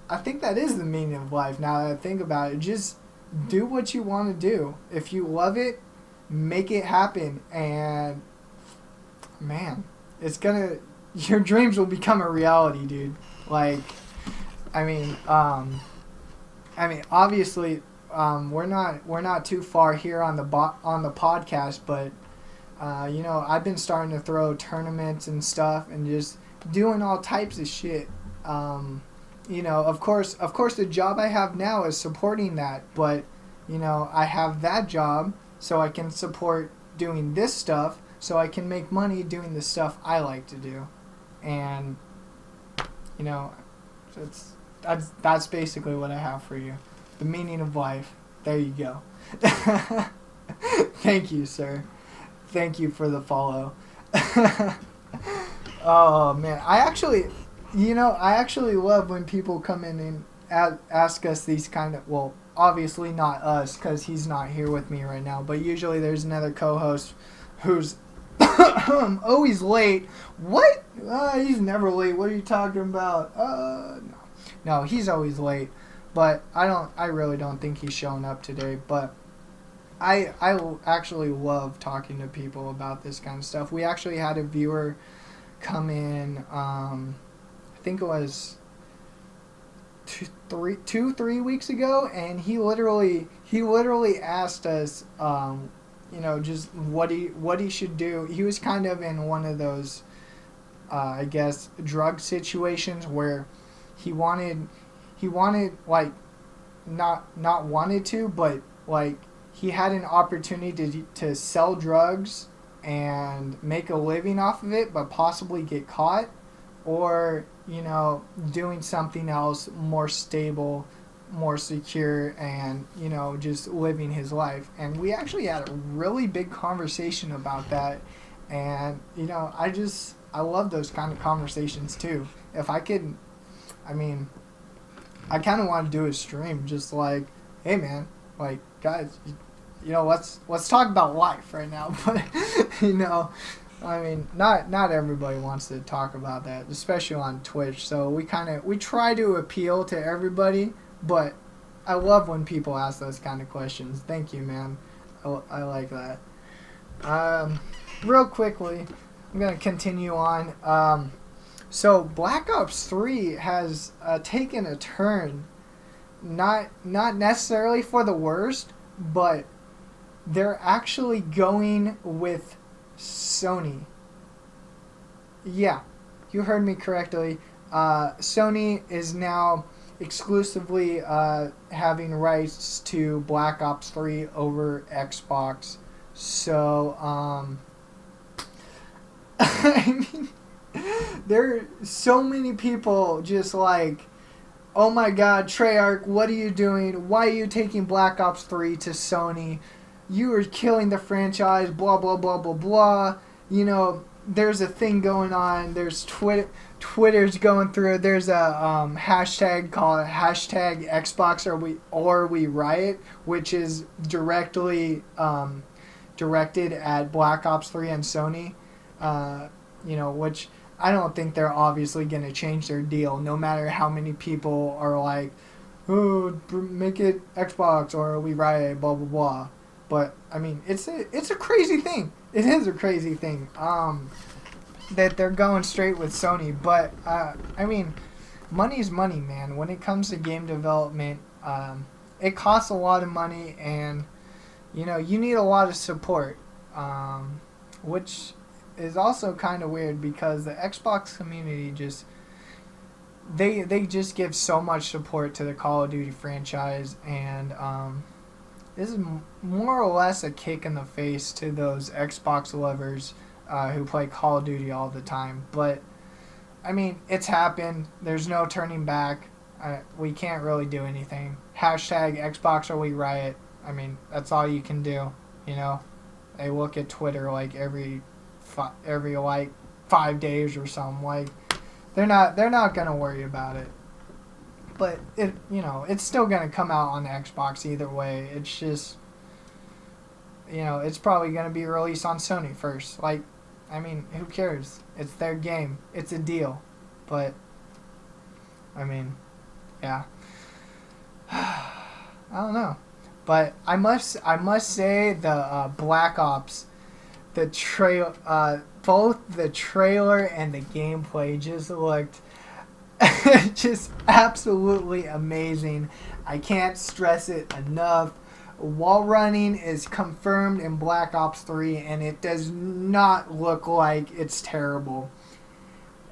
I think that is the meaning of life now that I think about it. Just do what you want to do. If you love it, make it happen. And, man, your dreams will become a reality, dude. Like, I mean, obviously, we're not too far here on the podcast, but I've been starting to throw tournaments and stuff and just doing all types of shit. Of course the job I have now is supporting that, but I have that job so I can support doing this stuff, so I can make money doing the stuff I like to do. And that's basically what I have for you. The meaning of life. There you go. Thank you, sir. Thank you for the follow. Oh man, I actually love when people come in and ask us these kind of, well, obviously not us because he's not here with me right now, but usually there's another co-host who's always late. What? He's never late. What are you talking about? No, he's always late. But I really don't think he's showing up today. But I actually love talking to people about this kind of stuff. We actually had a viewer come in, I think it was 3 weeks ago, and he literally asked us, just what he should do. He was kind of in one of those, I guess, drug situations where he wanted like not wanted to, but like he had an opportunity to sell drugs and make a living off of it, but possibly get caught, or doing something else more stable, more secure, and just living his life. And we actually had a really big conversation about that. And I love those kind of conversations too. If I could, I kind of want to do a stream just like, hey man, like, guys, let's talk about life right now. But not everybody wants to talk about that, especially on Twitch. So we try to appeal to everybody, but I love when people ask those kind of questions. Thank you, man. I like that. Real quickly, I'm gonna continue on. So Black Ops 3 has taken a turn not necessarily for the worst, but they're actually going with Sony. Yeah, you heard me correctly. Sony is now exclusively having rights to Black Ops 3 over Xbox. So, I mean, there are so many people just like, oh my god, Treyarch, what are you doing? Why are you taking Black Ops 3 to Sony? You are killing the franchise, blah, blah, blah, blah, blah. You know, there's a thing going on. There's Twitter's going through. There's a hashtag called hashtag Xbox or we Riot, which is directly directed at Black Ops 3 and Sony. Which I don't think they're obviously going to change their deal, no matter how many people are like, oh, make it Xbox or we Riot, blah, blah, blah. But, I mean, it's a crazy thing. It is a crazy thing that they're going straight with Sony. But, I mean, money's money, man. When it comes to game development, it costs a lot of money, and, you know, you need a lot of support, which is also kind of weird because the Xbox community just they just give so much support to the Call of Duty franchise, and this is more or less a kick in the face to those Xbox lovers who play Call of Duty all the time. But I mean, it's happened. There's no turning back. We can't really do anything. Hashtag Xbox or we Riot. I mean, that's all you can do. You know, they look at Twitter like every like 5 days or something. Like they're not gonna worry about it. But it's still gonna come out on the Xbox either way. It's just, it's probably gonna be released on Sony first. Like, I mean, who cares? It's their game. It's a deal. But I mean, yeah. I don't know. But I must say the Black Ops, both the trailer and the gameplay just looked just absolutely amazing. I can't stress it enough. Wall running is confirmed in Black Ops 3, and it does not look like it's terrible.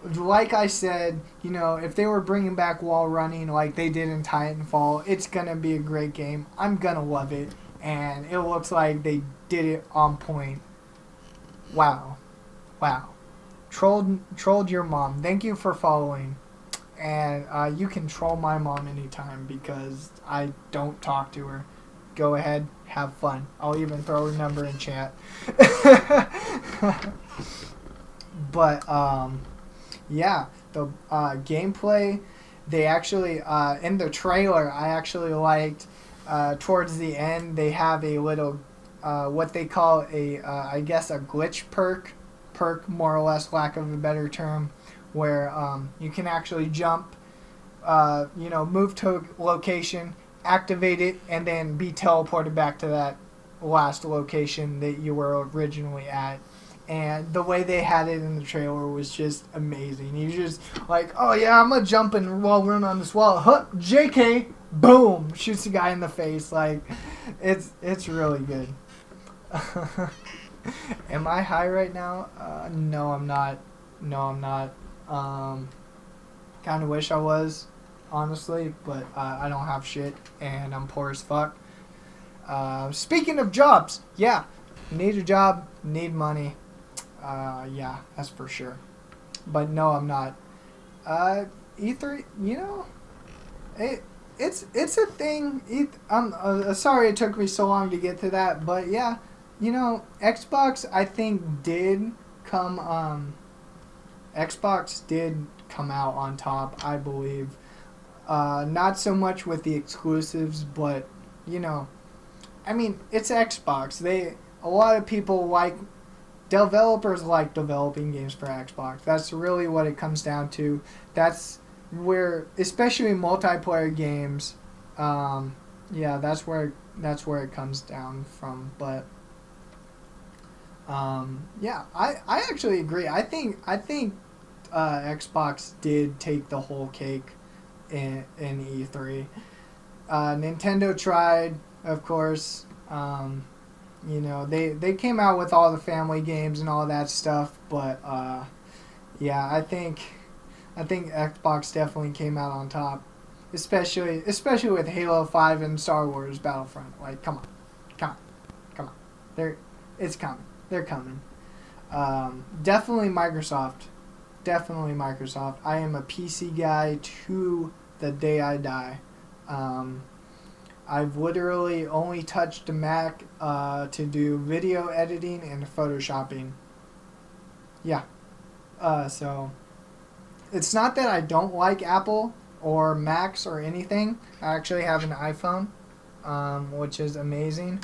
Like I said, if they were bringing back wall running like they did in Titanfall, it's going to be a great game. I'm going to love it, and it looks like they did it on point. Wow. Trolled your mom. Thank you for following. And you can troll my mom anytime because I don't talk to her. Go ahead, have fun. I'll even throw her number in chat. But, yeah, the gameplay, they actually, in the trailer, I actually liked, towards the end, they have a little, what they call I guess a glitch perk, more or less, lack of a better term, where you can actually jump, move to a location, activate it, and then be teleported back to that last location that you were originally at. And the way they had it in the trailer was just amazing. You just like, oh yeah, I'm gonna jump and wall run on this wall. Huh, JK, boom, shoots the guy in the face. Like, it's really good. Am I high right now? No, I'm not. Kind of wish I was, honestly, but I don't have shit, and I'm poor as fuck. Speaking of jobs, yeah, need a job, need money. Yeah, that's for sure. But no, I'm not. E3, it's a thing. I'm sorry it took me so long to get to that, but yeah, Xbox I think did come. Xbox did come out on top, I believe. Not so much with the exclusives, but I mean, it's Xbox. A lot of people developers like developing games for Xbox. That's really what it comes down to. That's where, especially multiplayer games, yeah, that's where it comes down from. But yeah, I actually agree. I think Xbox did take the whole cake in E3. Nintendo tried, of course. They came out with all the family games and all that stuff, but yeah, I think Xbox definitely came out on top, especially with Halo 5 and Star Wars Battlefront. Like, come on. It's coming. They're coming. Definitely Microsoft. Definitely Microsoft. I am a PC guy to the day I die. I've literally only touched the Mac to do video editing and photoshopping. Yeah. So it's not that I don't like Apple or Macs or anything. I actually have an iPhone, which is amazing.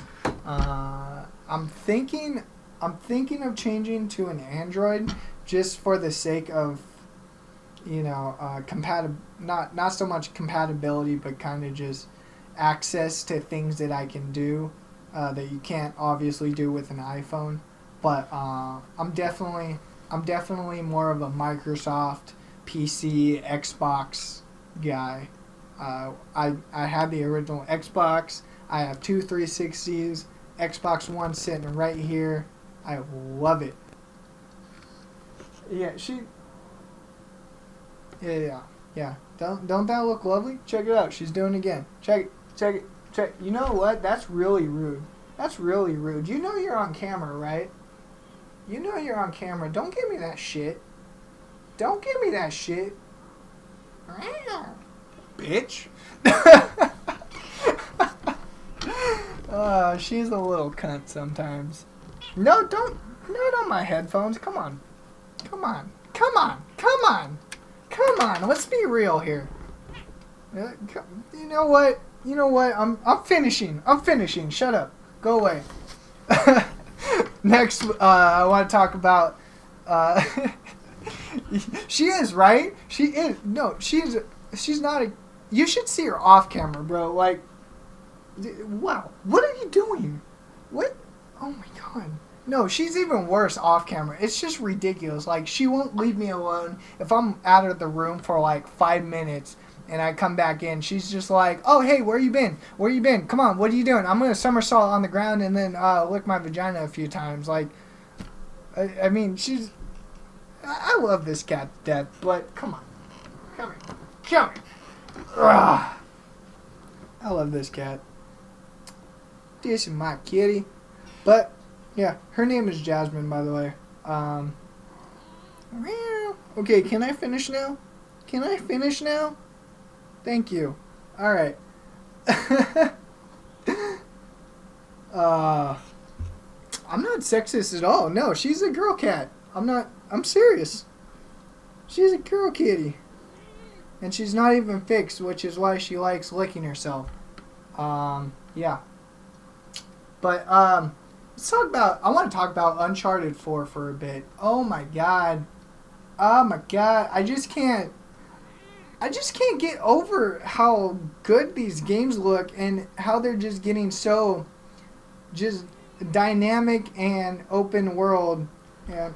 I'm thinking of changing to an Android just for the sake of, not so much compatibility, but kind of just access to things that I can do that you can't obviously do with an iPhone. But I'm definitely more of a Microsoft PC Xbox guy. I have the original Xbox. I have two 360s. Xbox One sitting right here. I love it. Yeah, Yeah. Don't that look lovely? Check it out. She's doing it again. Check it. You know what? That's really rude. You know you're on camera, right? You know you're on camera. Don't give me that shit. Bitch. She's a little cunt sometimes. No, don't. Not on my headphones. Come on. Let's be real here. You know what? I'm finishing. Shut up. Go away. Next, I want to talk about. She is, right? She is. No, she's not a. You should see her off camera, bro. Like, wow. What are you doing? What? Oh my god. No, she's even worse off camera. It's just ridiculous. Like, she won't leave me alone. If I'm out of the room for like 5 minutes and I come back in, she's just like, oh, hey, where you been? Come on, what are you doing? I'm going to somersault on the ground and then lick my vagina a few times. Like, I mean, I love this cat to death, but come on. Come here. Ugh. I love this cat. This is my kitty. But, yeah, her name is Jasmine, by the way. Okay, can I finish now? Thank you. Alright. I'm not sexist at all. No, she's a girl cat. I'm serious. She's a girl kitty. And she's not even fixed, which is why she likes licking herself. Yeah. But, I want to talk about Uncharted 4 for a bit. Oh my god. I just can't get over how good these games look and how they're just getting so just dynamic and open world. Yeah.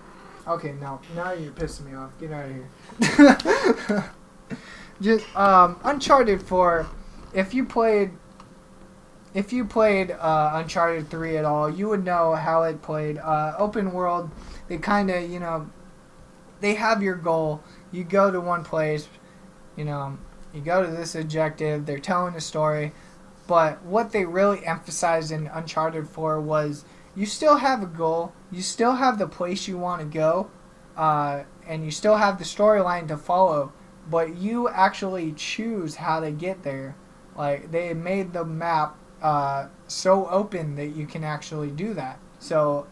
Okay, no. Now you're pissing me off. Get out of here. Just Uncharted 4, if you played Uncharted 3 at all, you would know how it played. Open world, they kind of, they have your goal. You go to one place, you go to this objective, they're telling a story. But what they really emphasized in Uncharted 4 was you still have a goal, you still have the place you want to go, and you still have the storyline to follow, but you actually choose how to get there. Like, they made the map so open that you can actually do that. So,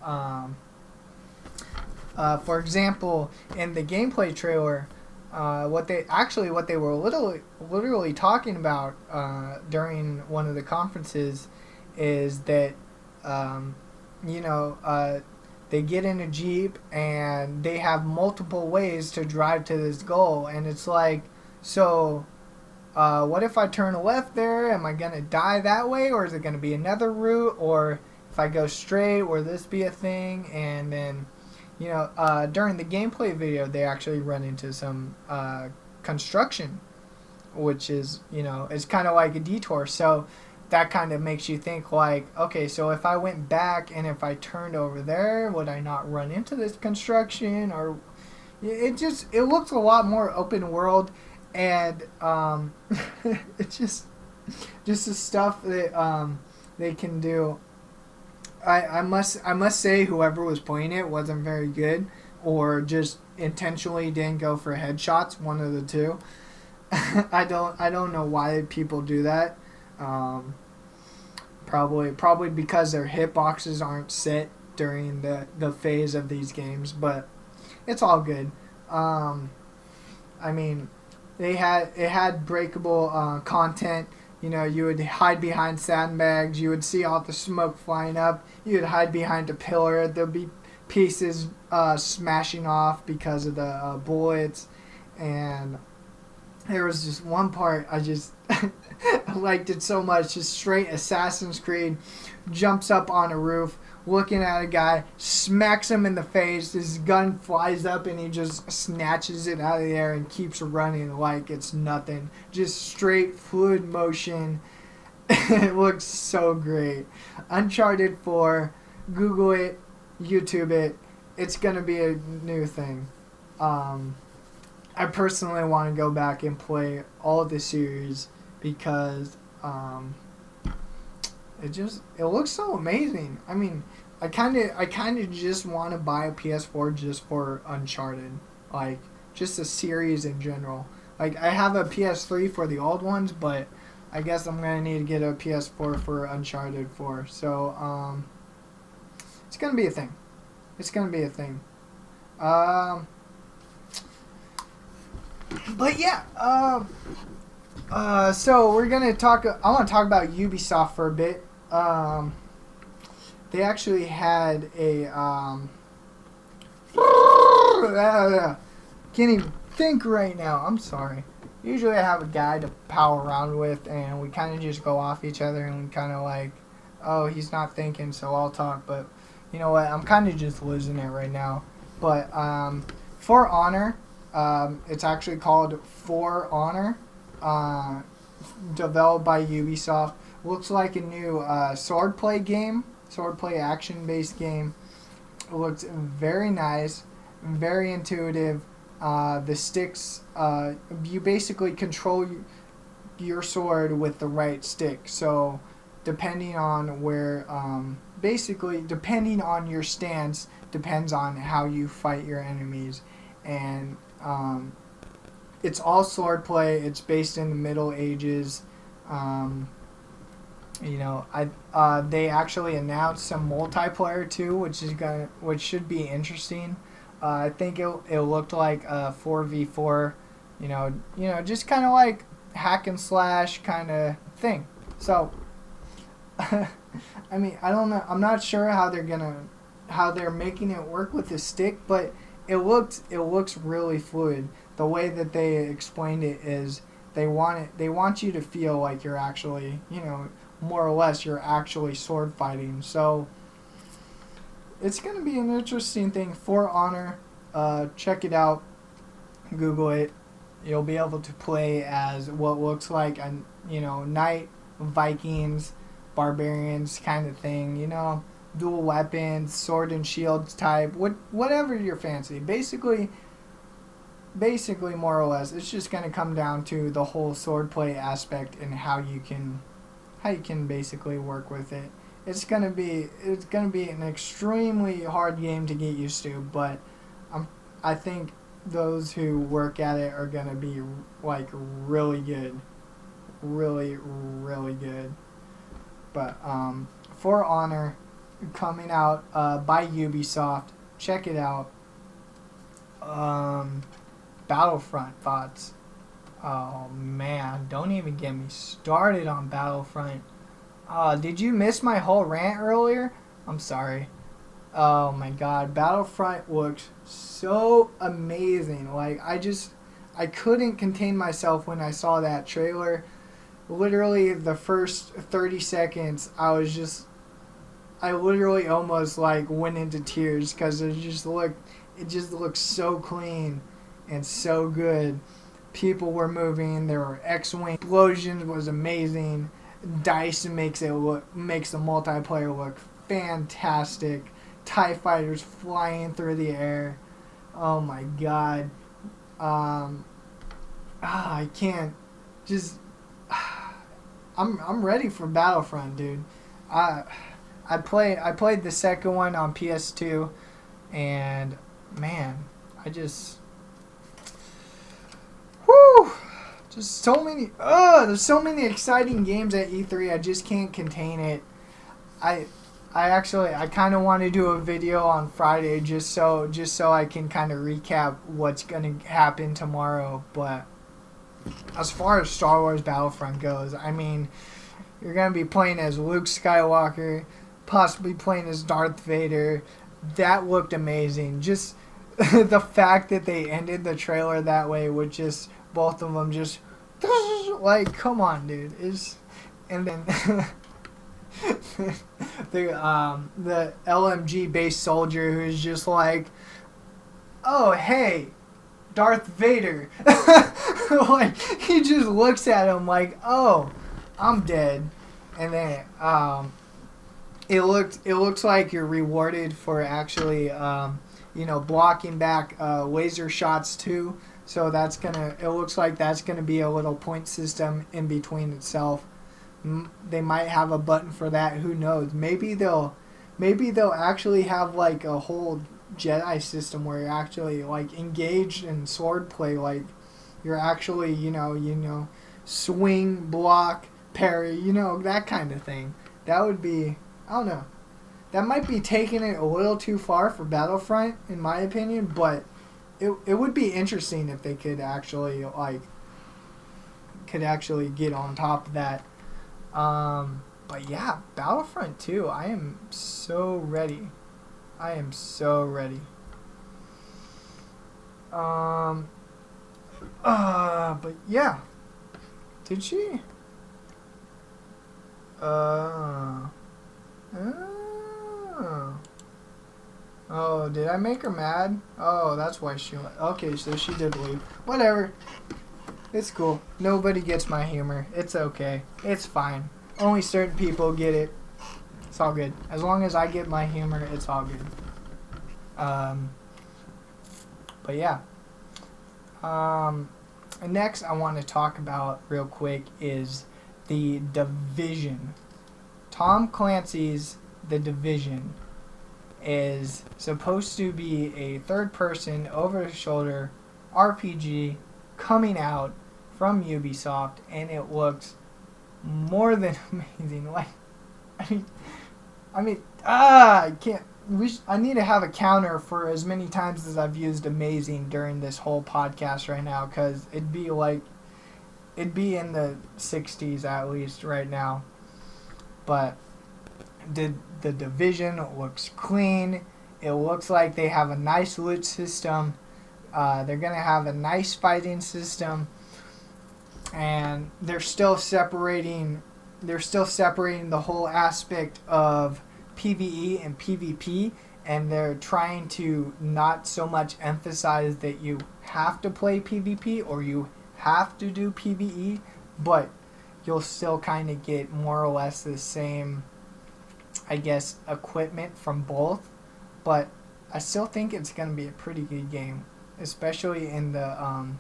for example, in the gameplay trailer, what they were literally talking about during one of the conferences is that they get in a Jeep and they have multiple ways to drive to this goal, and it's like, so what if I turn left there? Am I going to die that way, or is it going to be another route? Or if I go straight, will this be a thing? And then, during the gameplay video, they actually run into some construction. which is, it's kind of like a detour. So that kind of makes you think like, okay, so if I went back and if I turned over there, would I not run into this construction? Or it looks a lot more open world, and it's just the stuff that they can do. I must say whoever was playing it wasn't very good, or just intentionally didn't go for headshots. One of the two. I don't know why people do that. Probably because their hitboxes aren't set during the phase of these games, but it's all good. I mean, it had breakable content. You would hide behind sandbags. You would see all the smoke flying up. You would hide behind a pillar. There'd be pieces smashing off because of the bullets. And there was just one part I just I liked it so much. Just straight Assassin's Creed. Jumps up on a roof, looking at a guy, smacks him in the face. His gun flies up and he just snatches it out of the air and keeps running like it's nothing. Just straight fluid motion. It looks so great. Uncharted 4, Google it, YouTube it. It's going to be a new thing. I personally want to go back and play all of the series because it looks so amazing. I mean, I kind of just want to buy a PS4 just for Uncharted, like just the series in general. Like I have a PS3 for the old ones, but I guess I'm gonna need to get a PS4 for Uncharted 4. So it's gonna be a thing. It's gonna be a thing. But yeah. So we're gonna talk. I want to talk about Ubisoft for a bit. They actually had a can't even think right now. I'm sorry. Usually I have a guy to pal around with, and we kind of just go off each other, and we kind of like, oh, he's not thinking, so I'll talk. But you know what? I'm kind of just losing it right now. But For Honor, it's actually called For Honor, developed by Ubisoft. Looks like a new swordplay action-based game. It looks very nice, very intuitive. The sticks, you basically control your sword with the right stick. So depending on where, depending on your stance, depends on how you fight your enemies. And it's all swordplay. It's based in the Middle Ages. They actually announced some multiplayer too, which should be interesting. I think it looked like a 4v4, just kind of like hack and slash kind of thing. So, I mean, I don't know. I'm not sure how they're making it work with the stick, but it looks really fluid. The way that they explained it is they want you to feel like you're actually, more or less you're actually sword fighting. So it's going to be an interesting thing. For Honor, check it out, Google it. You'll be able to play as what looks like a knight, Vikings, barbarians kind of thing, dual weapons, sword and shields type, whatever your fancy. Basically more or less, it's just going to come down to the whole swordplay aspect and how you can basically work with it. It's gonna be an extremely hard game to get used to, but I think those who work at it are gonna be like really good, really good. But For Honor, coming out by Ubisoft, check it out. Battlefront thoughts. Oh man, don't even get me started on Battlefront. Did you miss my whole rant earlier? I'm sorry. Oh my god, Battlefront looks so amazing. Like, I couldn't contain myself when I saw that trailer. Literally the first 30 seconds, I literally almost like went into tears because it just looked so clean and so good. People were moving. There were X-wing explosions. Was amazing. Dice makes the multiplayer look fantastic. TIE fighters flying through the air. Oh my god. I can't just. I'm ready for Battlefront, dude. I played the second one on PS2, and man, I just. Whoo! Just so many. There's so many exciting games at E3. I just can't contain it. I kind of want to do a video on Friday just so I can kind of recap what's gonna happen tomorrow. But as far as Star Wars Battlefront goes, I mean, you're gonna be playing as Luke Skywalker, possibly playing as Darth Vader. That looked amazing. Just the fact that they ended the trailer that way with just both of them just like, come on, dude. And then the LMG based soldier who's just like, oh hey, Darth Vader. Like, he just looks at him like, oh, I'm dead. And then it looks like you're rewarded for actually blocking back laser shots too. So it looks like that's gonna be a little point system in between itself. They might have a button for that. Who knows? Maybe they'll actually have like a whole Jedi system where you're actually like engaged in swordplay. Like you're actually swing, block, parry, that kind of thing. That would be, I don't know. That might be taking it a little too far for Battlefront, in my opinion, but it would be interesting if they could actually get on top of that. But yeah, Battlefront 2, I am so ready. But yeah. Did she? Oh, did I make her mad? Oh, that's why she went. Okay, so she did leave. Whatever. It's cool. Nobody gets my humor. It's okay. It's fine. Only certain people get it. It's all good. As long as I get my humor, it's all good. But yeah. Next I want to talk about real quick is The Division. Tom Clancy's The Division is supposed to be a third-person, over-the-shoulder RPG coming out from Ubisoft, and it looks more than amazing. Like, I can't. I need to have a counter for as many times as I've used amazing during this whole podcast right now, because it'd be in the 60s at least right now. But the Division looks clean. It looks like they have a nice loot system. They're going to have a nice fighting system. And they're still separating the whole aspect of PvE and PvP, and they're trying to not so much emphasize that you have to play PvP or you have to do PvE, but you'll still kind of get more or less the same, I guess, equipment from both. But I still think it's going to be a pretty good game, especially in the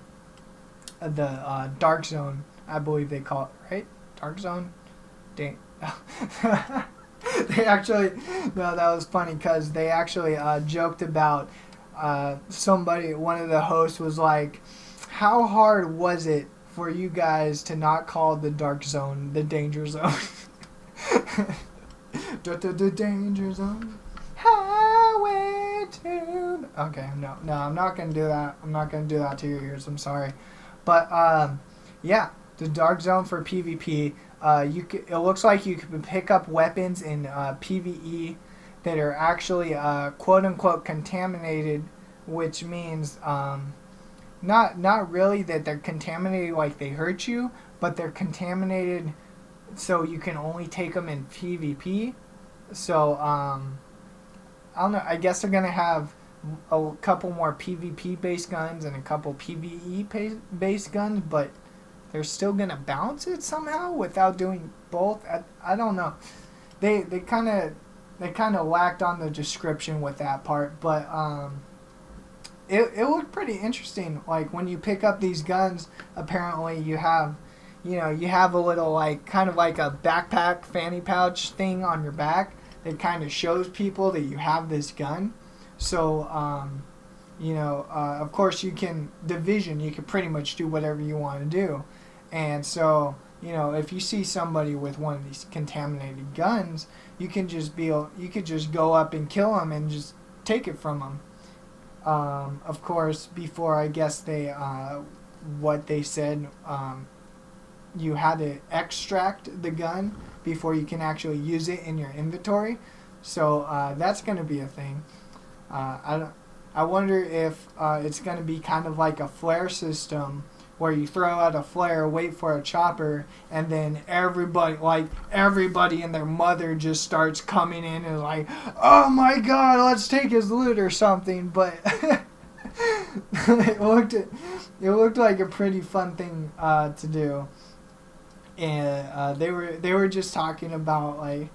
Dark Zone, I believe they call it, right? Dark Zone? Dang. They actually, no, that was funny because they actually joked about one of the hosts was like, how hard was it for you guys to not call the Dark Zone the Danger Zone? The Danger Zone. Highway to... Okay, no, I'm not going to do that. I'm not going to do that to your ears. I'm sorry. But, yeah, the Dark Zone for PvP. It looks like you can pick up weapons in PvE that are actually quote-unquote contaminated, which means not really that they're contaminated like they hurt you, but they're contaminated so you can only take them in PvP. So, I don't know, I guess they're going to have a couple more PvP based guns and a couple PvE based guns, but they're still gonna balance it somehow without doing both. I don't know. They kind of lacked on the description with that part, but it looked pretty interesting. Like when you pick up these guns, apparently you have a little like kind of like a backpack fanny pouch thing on your back that kind of shows people that you have this gun. So of course you can division. You can pretty much do whatever you want to do, and so if you see somebody with one of these contaminated guns, you could just go up and kill them and just take it from them. Of course, before I guess what they said, you had to extract the gun before you can actually use it in your inventory. So that's going to be a thing. I wonder if it's going to be kind of like a flare system where you throw out a flare, wait for a chopper, and then everybody and their mother just starts coming in and like, oh my god, let's take his loot or something. But it looked like a pretty fun thing to do, and they were just talking about like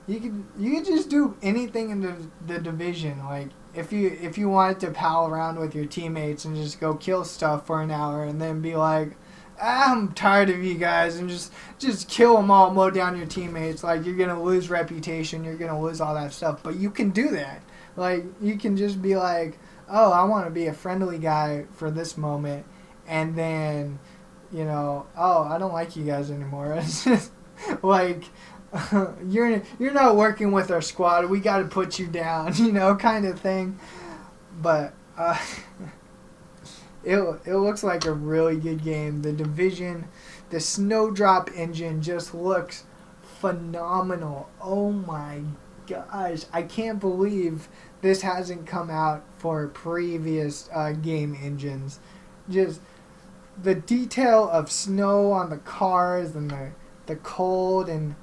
you could just do anything in the division. Like if you wanted to pal around with your teammates and just go kill stuff for an hour and then be like, I'm tired of you guys, and just kill them all, mow down your teammates. Like you're gonna lose reputation, you're gonna lose all that stuff. But you can do that. Like you can just be like, oh, I want to be a friendly guy for this moment, and then oh, I don't like you guys anymore. It's just like you're not working with our squad. We got to put you down, kind of thing. But it looks like a really good game. The Division, the Snowdrop engine just looks phenomenal. Oh my gosh, I can't believe this hasn't come out for previous game engines. Just the detail of snow on the cars and the cold and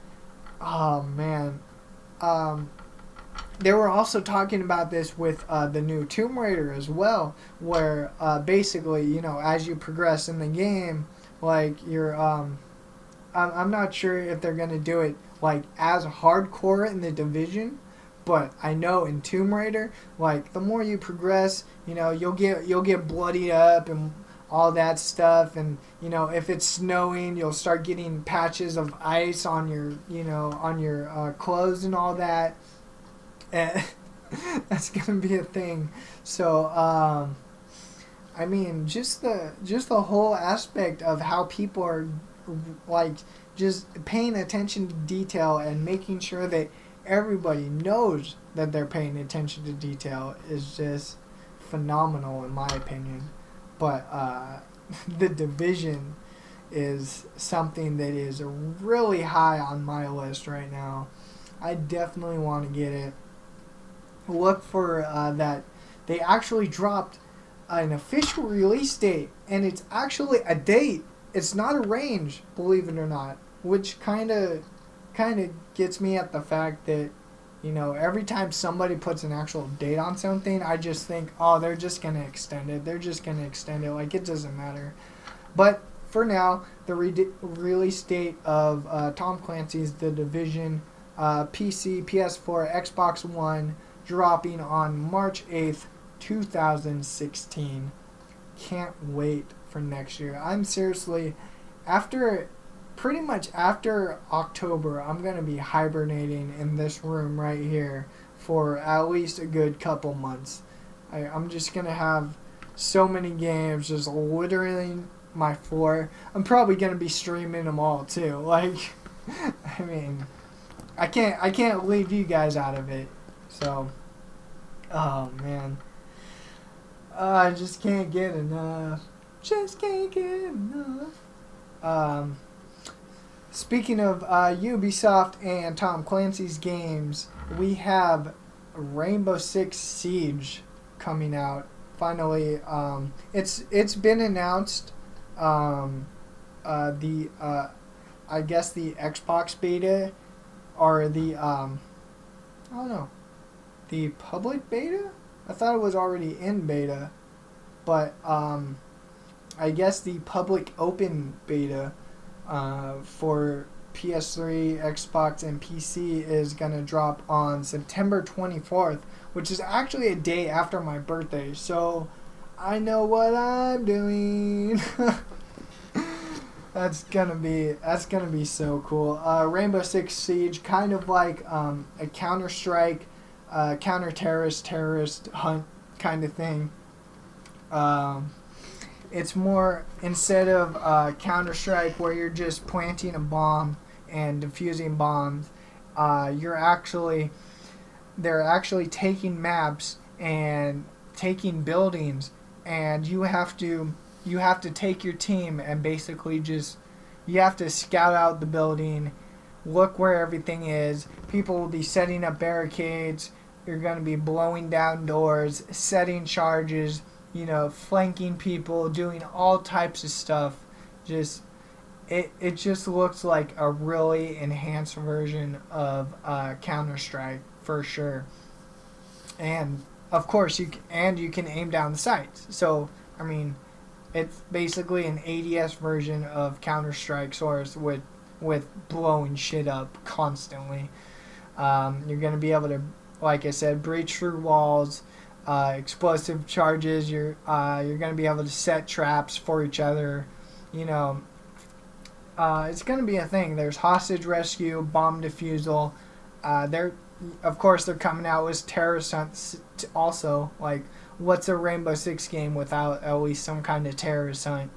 oh man. They were also talking about this with the new Tomb Raider as well, where basically, as you progress in the game, like you're I'm not sure if they're gonna do it like as hardcore in the Division, but I know in Tomb Raider, like the more you progress, you'll get bloodied up and all that stuff, and if it's snowing, you'll start getting patches of ice on your clothes and all that. And that's gonna be a thing. So I mean, just the whole aspect of how people are like just paying attention to detail and making sure that everybody knows that they're paying attention to detail is just phenomenal in my opinion. But the Division is something that is really high on my list right now. I definitely want to get it. Look for that. They actually dropped an official release date, and it's actually a date. It's not a range, believe it or not, which kind of gets me at the fact that every time somebody puts an actual date on something, I just think, oh, they're just going to extend it. They're just going to extend it. Like, it doesn't matter. But for now, the release date of Tom Clancy's The Division, PC, PS4, Xbox One, dropping on March 8th, 2016. Can't wait for next year. I'm seriously, pretty much after October, I'm going to be hibernating in this room right here for at least a good couple months. I'm just going to have so many games just littering my floor. I'm probably going to be streaming them all too. Like, I mean, I can't leave you guys out of it. So, oh man. I just can't get enough. Just can't get enough. Speaking of Ubisoft and Tom Clancy's games, we have Rainbow Six Siege coming out. Finally, it's been announced. I guess the Xbox beta or the I don't know, the public beta. I thought it was already in beta, but I guess the public open beta for PS3, Xbox, and PC is gonna drop on September 24th, which is actually a day after my birthday. So I know what I'm doing. That's gonna be so cool. Rainbow Six Siege, kind of like a Counter-Strike, terrorist hunt kind of thing. It's more, instead of Counter-Strike where you're just planting a bomb and defusing bombs, they're actually taking maps and taking buildings, and you have to take your team and basically you have to scout out the building, look where everything is. People will be setting up barricades. You're going to be blowing down doors, setting charges, flanking people, doing all types of stuff. It just looks like a really enhanced version of Counter-Strike for sure. And of course you can aim down the sights. So I mean, it's basically an ADS version of Counter-Strike Source with blowing shit up constantly. You're going to be able to, like I said, breach through walls, explosive charges. You're going to be able to set traps for each other. It's going to be a thing. There's hostage rescue, bomb defusal. Of course, they're coming out with terrorist hunts also. Like, what's a Rainbow Six game without at least some kind of terrorist hunt,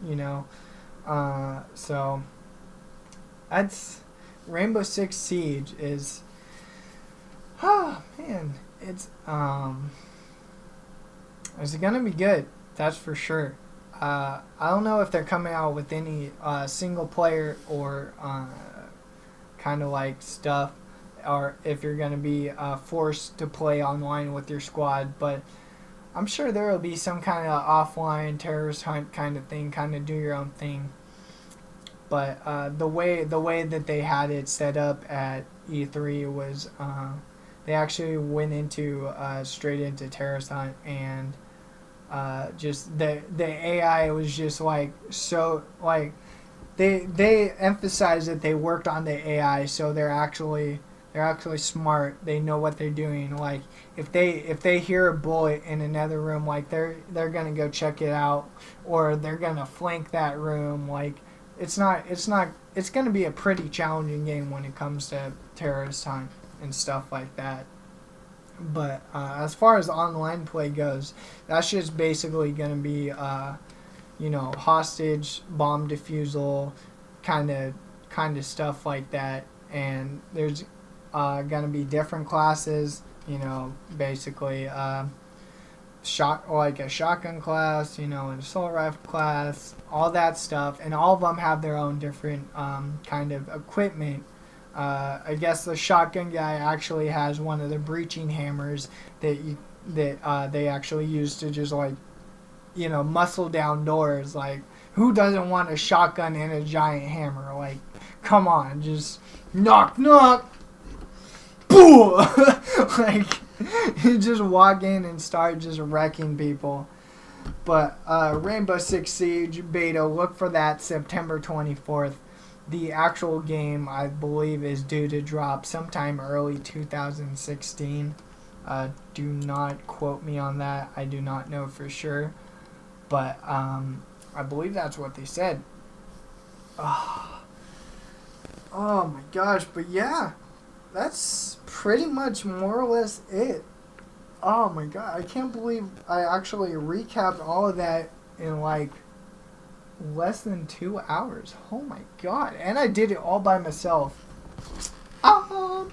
So, that's Rainbow Six Siege is, oh man, it's gonna be good, that's for sure. I don't know if they're coming out with any single player or kind of like stuff, or if you're gonna be forced to play online with your squad, but I'm sure there will be some kind of offline terrorist hunt kind of thing, kind of do your own thing. But the way that they had it set up at E3 was they actually went into straight into terrorist hunt, and just the AI was just like, so like they emphasized that they worked on the AI, so they're actually smart. They know what they're doing. Like if they hear a bullet in another room, like they're gonna go check it out, or they're gonna flank that room. Like it's gonna be a pretty challenging game when it comes to terrorist hunt and stuff like that. But as far as online play goes, that's just basically gonna be hostage, bomb defusal, kind of stuff like that. And there's gonna be different classes, basically a shotgun class, an assault rifle class, all that stuff, and all of them have their own different kind of equipment. I guess the shotgun guy actually has one of the breaching hammers that they actually use to just muscle down doors. Like, who doesn't want a shotgun and a giant hammer? Like, come on, just knock, knock, boo! Like, you just walk in and start just wrecking people. But Rainbow Six Siege beta, look for that September 24th. The actual game, I believe, is due to drop sometime early 2016. Do not quote me on that. I do not know for sure. But I believe that's what they said. Oh my gosh. But yeah, that's pretty much more or less it. Oh my god. I can't believe I actually recapped all of that in less than 2 hours. Oh my god. And I did it all by myself. Oh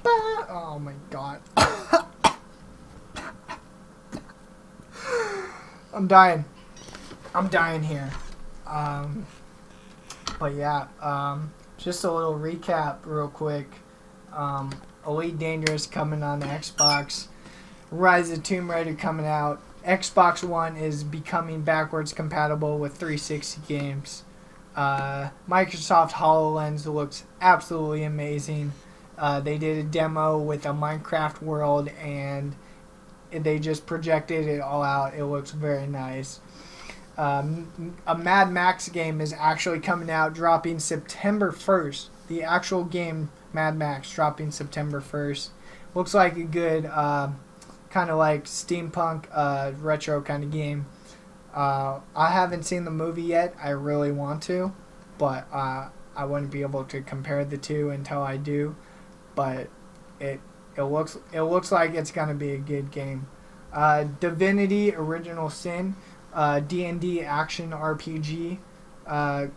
my god. I'm dying here. But yeah, just a little recap real quick. Elite Dangerous coming on the Xbox. Rise of Tomb Raider coming out. Xbox One is becoming backwards compatible with 360 games. Microsoft HoloLens looks absolutely amazing. They did a demo with a Minecraft world, and They just projected it all out. It looks very nice. A Mad Max game is actually coming out, dropping September 1st. The actual game, Mad Max, dropping September 1st. Looks like a good kind of like steampunk retro kind of game. I haven't seen the movie yet. I really want to, but I wouldn't be able to compare the two until I do. But it looks like it's gonna be a good game. Divinity: Original Sin, D&D action RPG,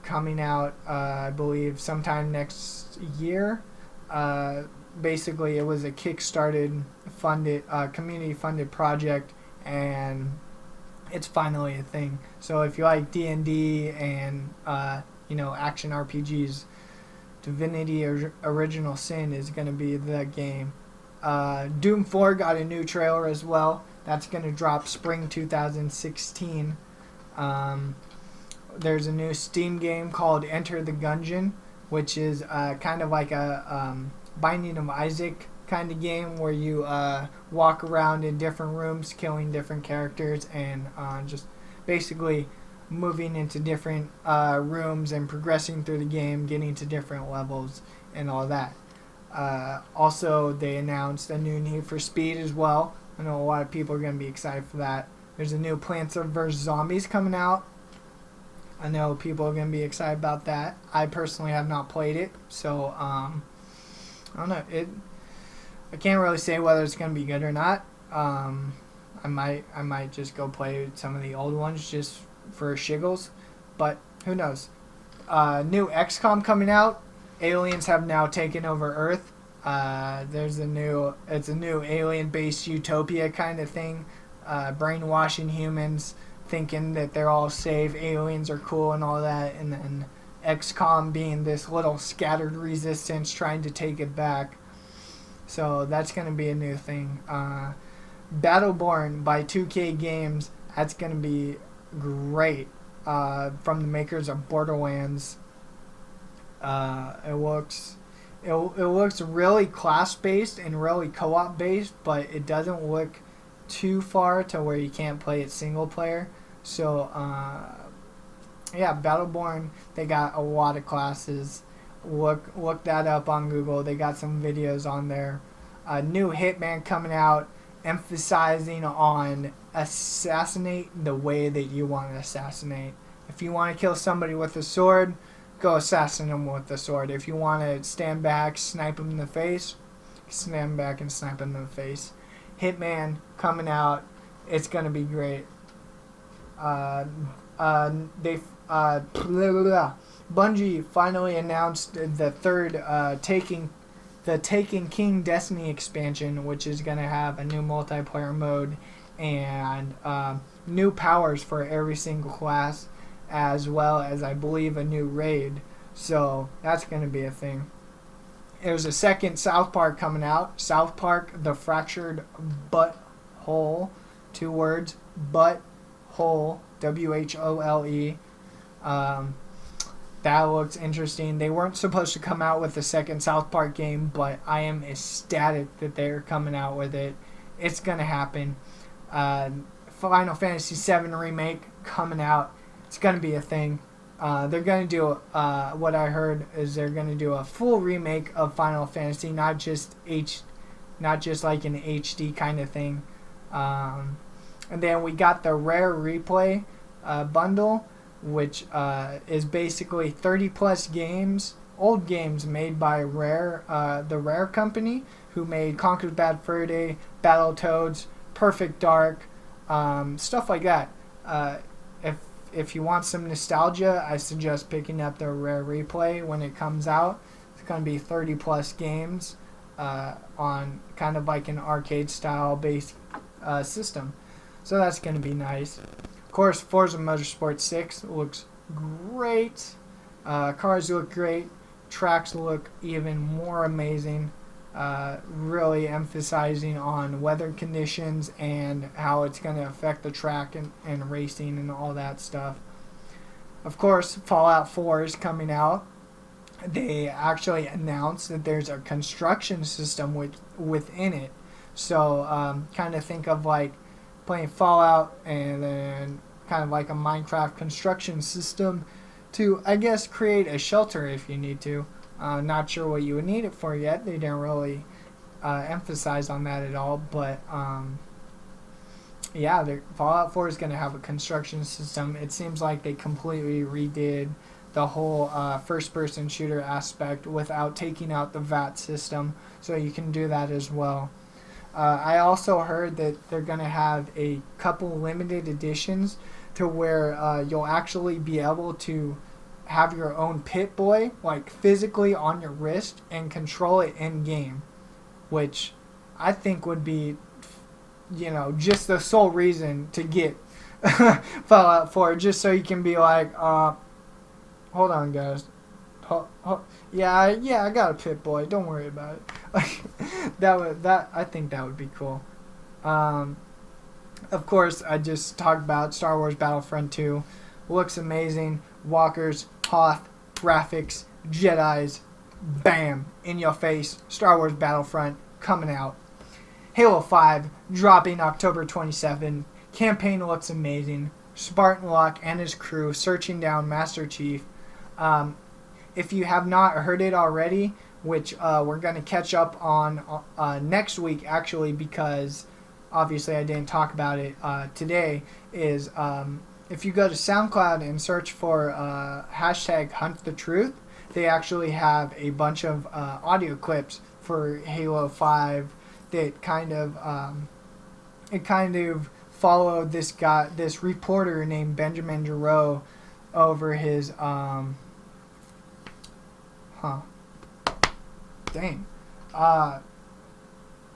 coming out I believe sometime next year. Basically, it was a Kickstarted funded, community funded project, and it's finally a thing. So if you like D&D and action RPGs, Divinity Original Sin is going to be the game. Doom 4 got a new trailer as well. That's going to drop spring 2016. There's a new Steam game called Enter the Gungeon, which is kind of like a Binding of Isaac kind of game where you walk around in different rooms killing different characters and just basically moving into different rooms and progressing through the game, getting to different levels and all that. Also, they announced a new Need for Speed as well. I know a lot of people are going to be excited for that. There's a new Plants vs. Zombies coming out. I know people are going to be excited about that. I personally have not played it, so I don't know. I can't really say whether it's going to be good or not. I might just go play some of the old ones just for shiggles, but who knows. New XCOM coming out. Aliens have now taken over Earth. It's a new alien-based utopia kind of thing, brainwashing humans, thinking that they're all safe, aliens are cool and all that, and then XCOM being this little scattered resistance trying to take it back. So that's going to be a new thing. Battleborn by 2K Games, that's going to be great. From the makers of Borderlands. It looks really class-based and really co-op based, but it doesn't look too far to where you can't play it single player. So Battleborn, they got a lot of classes. Look that up on Google. They got some videos on there. A new Hitman coming out, emphasizing on assassinate the way that you want to assassinate. If you want to kill somebody with a sword, go assassinate them with the sword. If you want to stand back, snipe them in the face, stand back and snipe them in the face. Hitman coming out. It's going to be great. Bungie finally announced the third Taken King Destiny expansion, which is going to have a new multiplayer mode and new powers for every single class, as well as, I believe, a new raid. So that's going to be a thing. There's a second South Park coming out. South Park: The Fractured Butthole. 2 words. Butthole. WHOLE. That looks interesting. They weren't supposed to come out with the second South Park game, but I am ecstatic that they're coming out with it. It's going to happen. Final Fantasy VII Remake coming out. It's going to be a thing. They're going to do, what I heard is they're going to do a full remake of Final Fantasy, not just like an HD kind of thing. And then we got the Rare Replay bundle, which is basically 30 plus games, old games made by Rare, the Rare company, who made Conker's Bad Fur Day, Battletoads, Perfect Dark, stuff like that. If you want some nostalgia, I suggest picking up the Rare Replay when it comes out. It's going to be 30 plus games on kind of like an arcade style based system. So that's going to be nice. Of course, Forza Motorsport 6 looks great. Cars look great. Tracks look even more amazing. Really emphasizing on weather conditions and how it's going to affect the track and racing and all that stuff. Of course, Fallout 4 is coming out. They actually announced that there's a construction system within it. So kind of think of like playing Fallout and then kind of like a Minecraft construction system to, I guess, create a shelter if you need to. Not sure what you would need it for yet. They didn't really emphasize on that at all, but yeah, Fallout 4 is going to have a construction system. It seems like they completely redid the whole first-person shooter aspect without taking out the VAT system, so you can do that as well. I also heard that they're going to have a couple limited editions to where you'll actually be able to have your own Pit-Boy, like physically on your wrist, and control it in-game, which I think would be, just the sole reason to get Fallout 4, just so you can be like, hold on, guys. Yeah, I got a Pit-Boy. Don't worry about it. I think that would be cool. Of course, I just talked about Star Wars Battlefront 2. Looks amazing. Walkers, Hoth, graphics, Jedis, bam, in your face. Star Wars Battlefront coming out. Halo 5 dropping October 27. Campaign looks amazing. Spartan Locke and his crew searching down Master Chief. If you have not heard it already, which we're going to catch up on next week actually, because obviously I didn't talk about it today, is if you go to SoundCloud and search for hashtag Hunt the Truth, they actually have a bunch of audio clips for Halo 5 that kind of followed this reporter named Benjamin Giroux over his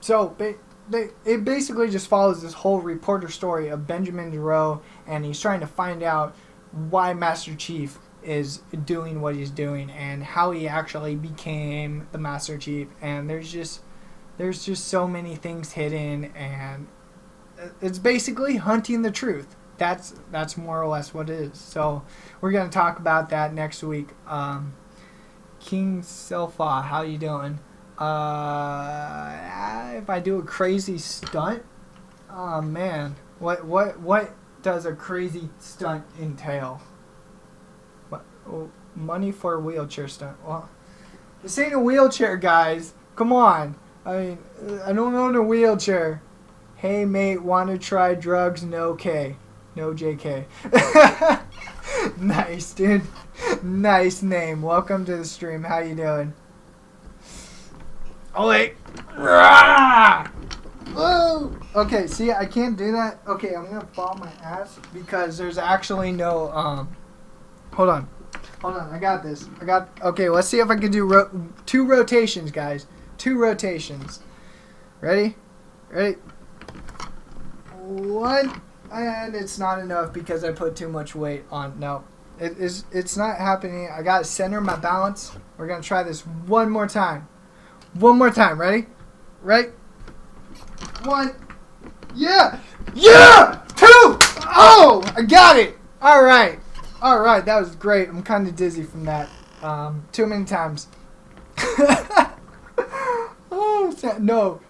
so it basically just follows this whole reporter story of Benjamin Giroux, and he's trying to find out why Master Chief is doing what he's doing and how he actually became the Master Chief. And there's just so many things hidden, and it's basically hunting the truth. That's more or less what it is. So we're gonna talk about that next week. King Silfa, how you doing? If I do a crazy stunt, oh man, what does a crazy stunt entail? What? Oh, money for a wheelchair stunt? Well, this ain't a wheelchair, guys. Come on. I mean, I don't own a wheelchair. Hey mate, wanna try drugs? No K, no JK. Nice, dude. Nice name. Welcome to the stream. How you doing? Oh wait. Whoa. Okay, see, I can't do that. Okay, I'm gonna fall my ass because there's actually no hold on, I got this. Okay, let's see if I can do 2 rotations, guys. 2 rotations. Ready? 1, and it's not enough because I put too much weight on. No, it's not happening. I got to center my balance. We're gonna try this one more time. Ready? Right? 1. Yeah! 2! Oh! I got it! Alright, that was great. I'm kind of dizzy from that. Too many times. Oh, no.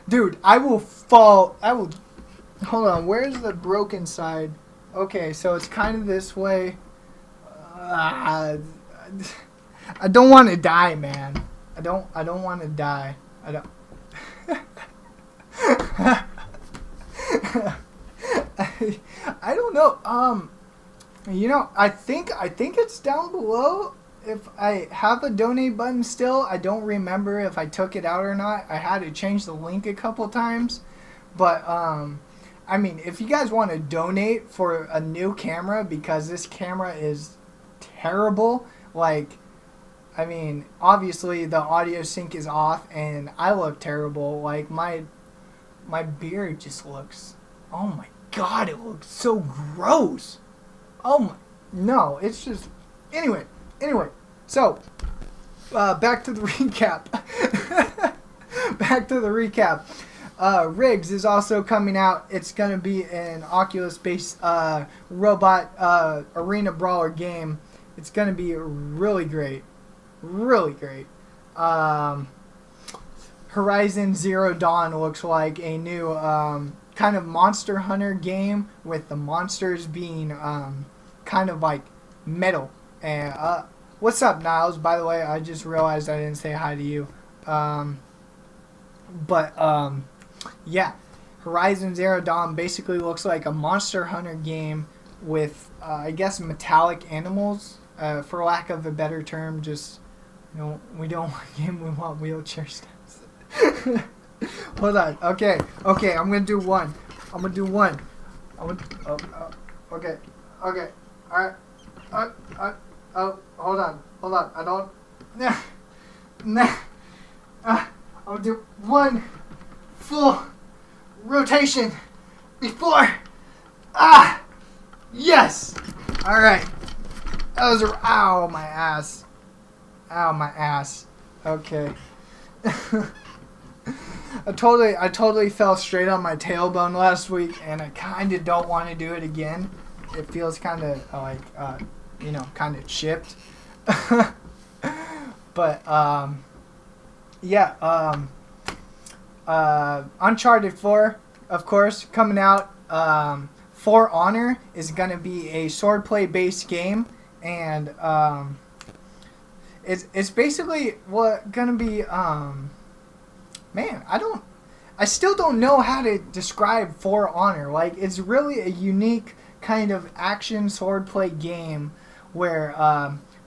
Dude, I will fall. Hold on, where's the broken side? Okay, so it's kind of this way. I don't want to die, man. I don't want to die. I don't. I don't know. I think it's down below. If I have a donate button still, I don't remember if I took it out or not. I had to change the link a couple times, but I mean, if you guys want to donate for a new camera, because this camera is terrible, like, I mean, obviously the audio sync is off and I look terrible. Like my beard just looks, oh my god, it looks so gross. Oh my, no, it's just, anyway, so, back to the recap. Riggs is also coming out. It's going to be an Oculus-based robot arena brawler game. It's going to be really great. Horizon Zero Dawn looks like a new kind of Monster Hunter game with the monsters being kind of like metal. And what's up, Niles? By the way, I just realized I didn't say hi to you. Yeah, Horizon Zero Dawn basically looks like a Monster Hunter game with, I guess, metallic animals, for lack of a better term. Just, we don't want a game, we want wheelchair steps. Hold on. Okay, I'm gonna do one. Okay. Alright. Hold on. I don't. I'll do one full rotation before. Yes! Alright. That was. Ow, my ass. Okay. I totally fell straight on my tailbone last week, and I kind of don't want to do it again. It feels kind of like, kind of chipped. But, yeah, Uncharted 4, of course, coming out. For Honor is going to be a swordplay based game, and it's basically going to be, man, I still don't know how to describe For Honor. Like, it's really a unique kind of action swordplay game where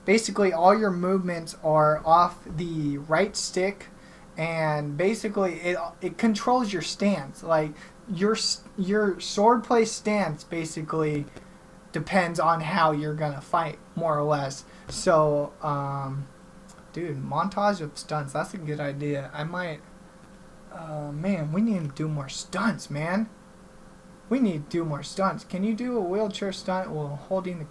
basically all your movements are off the right stick, and basically it controls your stance. Like, your swordplay stance basically depends on how you're gonna fight, more or less. So, dude, montage of stunts, that's a good idea. I might... man, we need to do more stunts, man. We need to do more stunts. Can you do a wheelchair stunt while holding the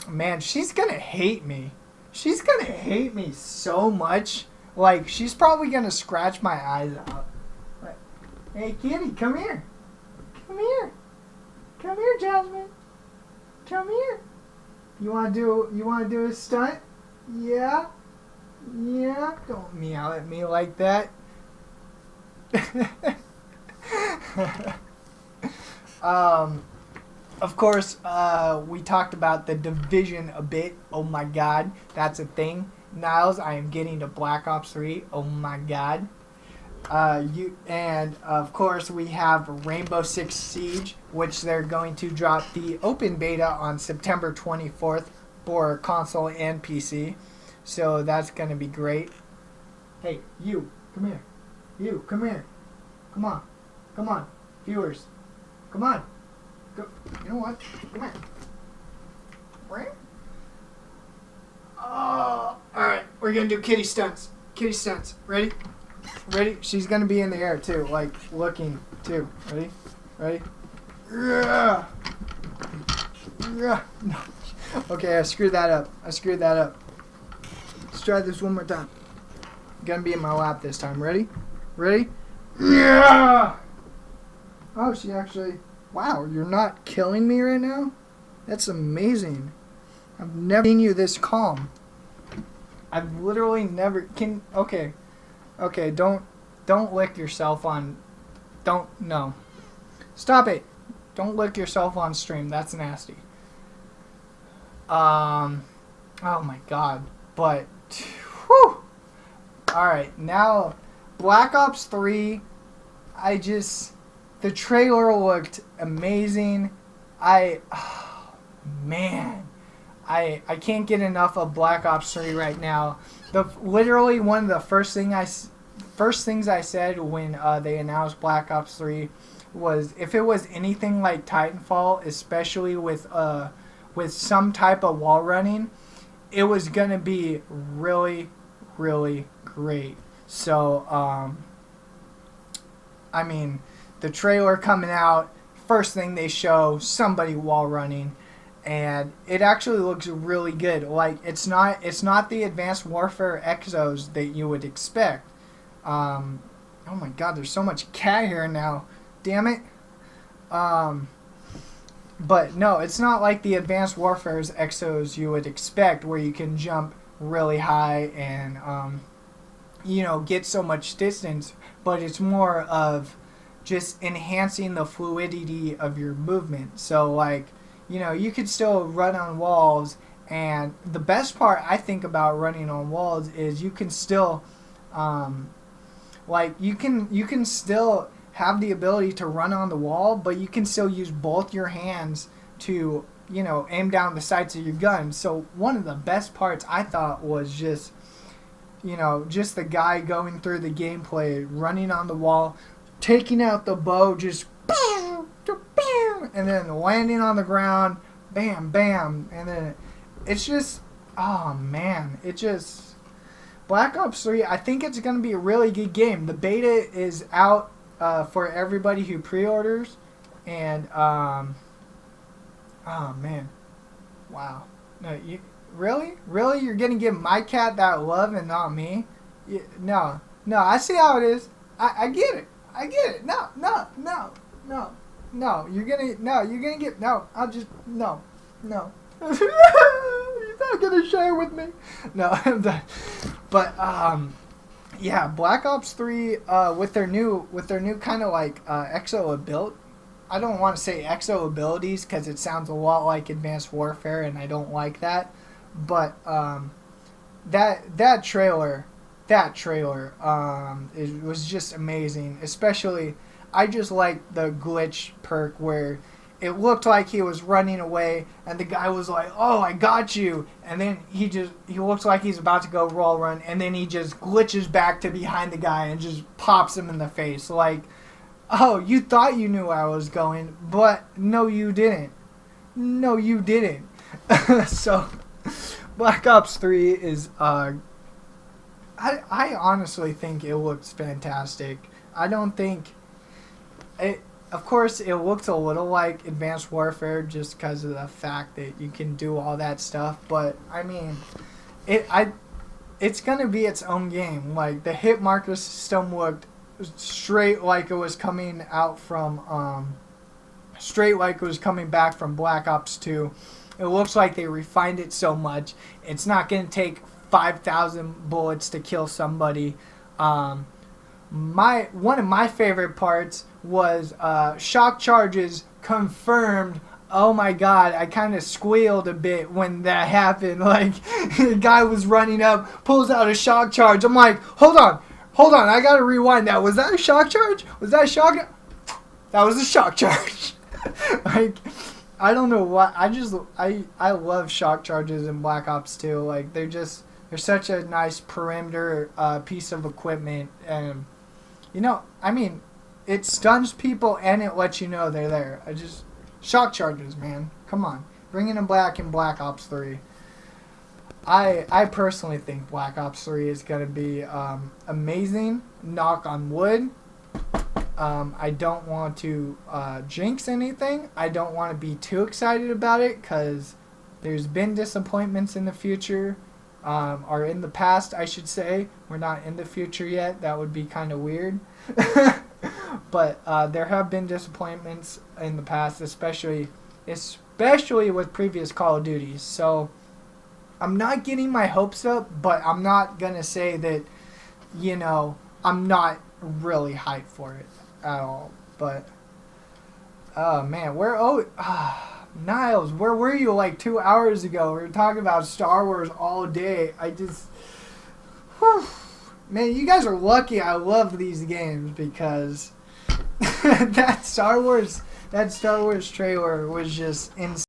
man, she's gonna hate me. She's gonna hate me so much. Like, she's probably gonna scratch my eyes out. Like, hey, kitty, come here. Come here, Jasmine. Come here. You wanna do a stunt? Yeah. Don't meow at me like that. Of course, we talked about The Division a bit. Oh my god, that's a thing. Niles, I am getting to Black Ops 3. Oh my god. And of course we have Rainbow Six Siege, which they're going to drop the open beta on September 24th for console and PC. So that's going to be great. Hey, you, come here. You, come here. Come on. Viewers, come on. Go. You know what? Come here. Right? Oh, alright. We're going to do kitty stunts. Ready? She's going to be in the air, too. Like, looking, too. Ready? Yeah. No. Okay, I screwed that up. Let's try this one more time. Gonna be in my lap this time. Ready? Yeah! Oh, she actually... Wow, you're not killing me right now? That's amazing. I've never seen you this calm. I've literally never... Okay, don't lick yourself on... No. Stop it. Don't lick yourself on stream. That's nasty. Oh my god. But... Whew! Alright, now... Black Ops 3... The trailer looked amazing. Man. I can't get enough of Black Ops 3 right now. Literally one of the first things I said when they announced Black Ops 3 was, if it was anything like Titanfall, especially with some type of wall running, it was gonna be really, really great. So, I mean, the trailer coming out, first thing they show, somebody wall running, and it actually looks really good. Like, it's not the Advanced Warfare Exos that you would expect. Oh my god, there's so much cat hair now. Damn it. But no, it's not like the Advanced Warfare's Exos you would expect, where you can jump really high and get so much distance, but it's more of just enhancing the fluidity of your movement. So like, you could still run on walls, and the best part I think about running on walls is you can still you can still have the ability to run on the wall, but you can still use both your hands to aim down the sights of your gun. So one of the best parts I thought was just the guy going through the gameplay, running on the wall, taking out the bow, just and then landing on the ground, bam, bam, and then it's just, oh man, Black Ops 3, I think it's going to be a really good game. The beta is out for everybody who pre-orders, and, oh man, wow. No, really? Really? You're going to give my cat that love and not me? No, I see how it is. I get it. No. You're gonna get, no, I'll just, no. You're not gonna share with me. No, but, yeah, Black Ops 3, with their new kind of like, exo ability. I don't want to say exo abilities because it sounds a lot like Advanced Warfare, and I don't like that. But, that trailer, it was just amazing. Especially, I just like the glitch perk where it looked like he was running away, and the guy was like, "Oh, I got you," and then he looks like he's about to go wall run, and then he just glitches back to behind the guy and just pops him in the face. Like, oh, you thought you knew where I was going, but no, you didn't. So, Black Ops 3 is, I honestly think it looks fantastic. I don't think it. Of course, it looks a little like Advanced Warfare just because of the fact that you can do all that stuff. But I mean, it's gonna be its own game. Like the hit marker system looked straight like it was coming out from straight like it was coming back from Black Ops 2. It looks like they refined it so much. It's not gonna take 5,000 bullets to kill somebody. One of my favorite parts was shock charges confirmed. Oh my god, I kind of squealed a bit when that happened. Like, the guy was running up, pulls out a shock charge. I'm like, hold on, I gotta rewind that. Was that a shock charge? That was a shock charge. Like, I don't know what, I love shock charges in Black Ops 2. Like, they're such a nice perimeter piece of equipment, and I mean, it stuns people and it lets you know they're there. Shock charges, man. Come on. Bring in Black Ops 3. I personally think Black Ops 3 is going to be amazing. Knock on wood. I don't want to jinx anything. I don't want to be too excited about it because there's been disappointments in the future. Or in the past, I should say. We're not in the future yet. That would be kind of weird. But there have been disappointments in the past, especially with previous Call of Duties. So I'm not getting my hopes up, but I'm not going to say that, I'm not really hyped for it at all. But, oh man, Niles, where were you like 2 hours ago? We were talking about Star Wars all day. Man, you guys are lucky I love these games because that Star Wars trailer was just insane.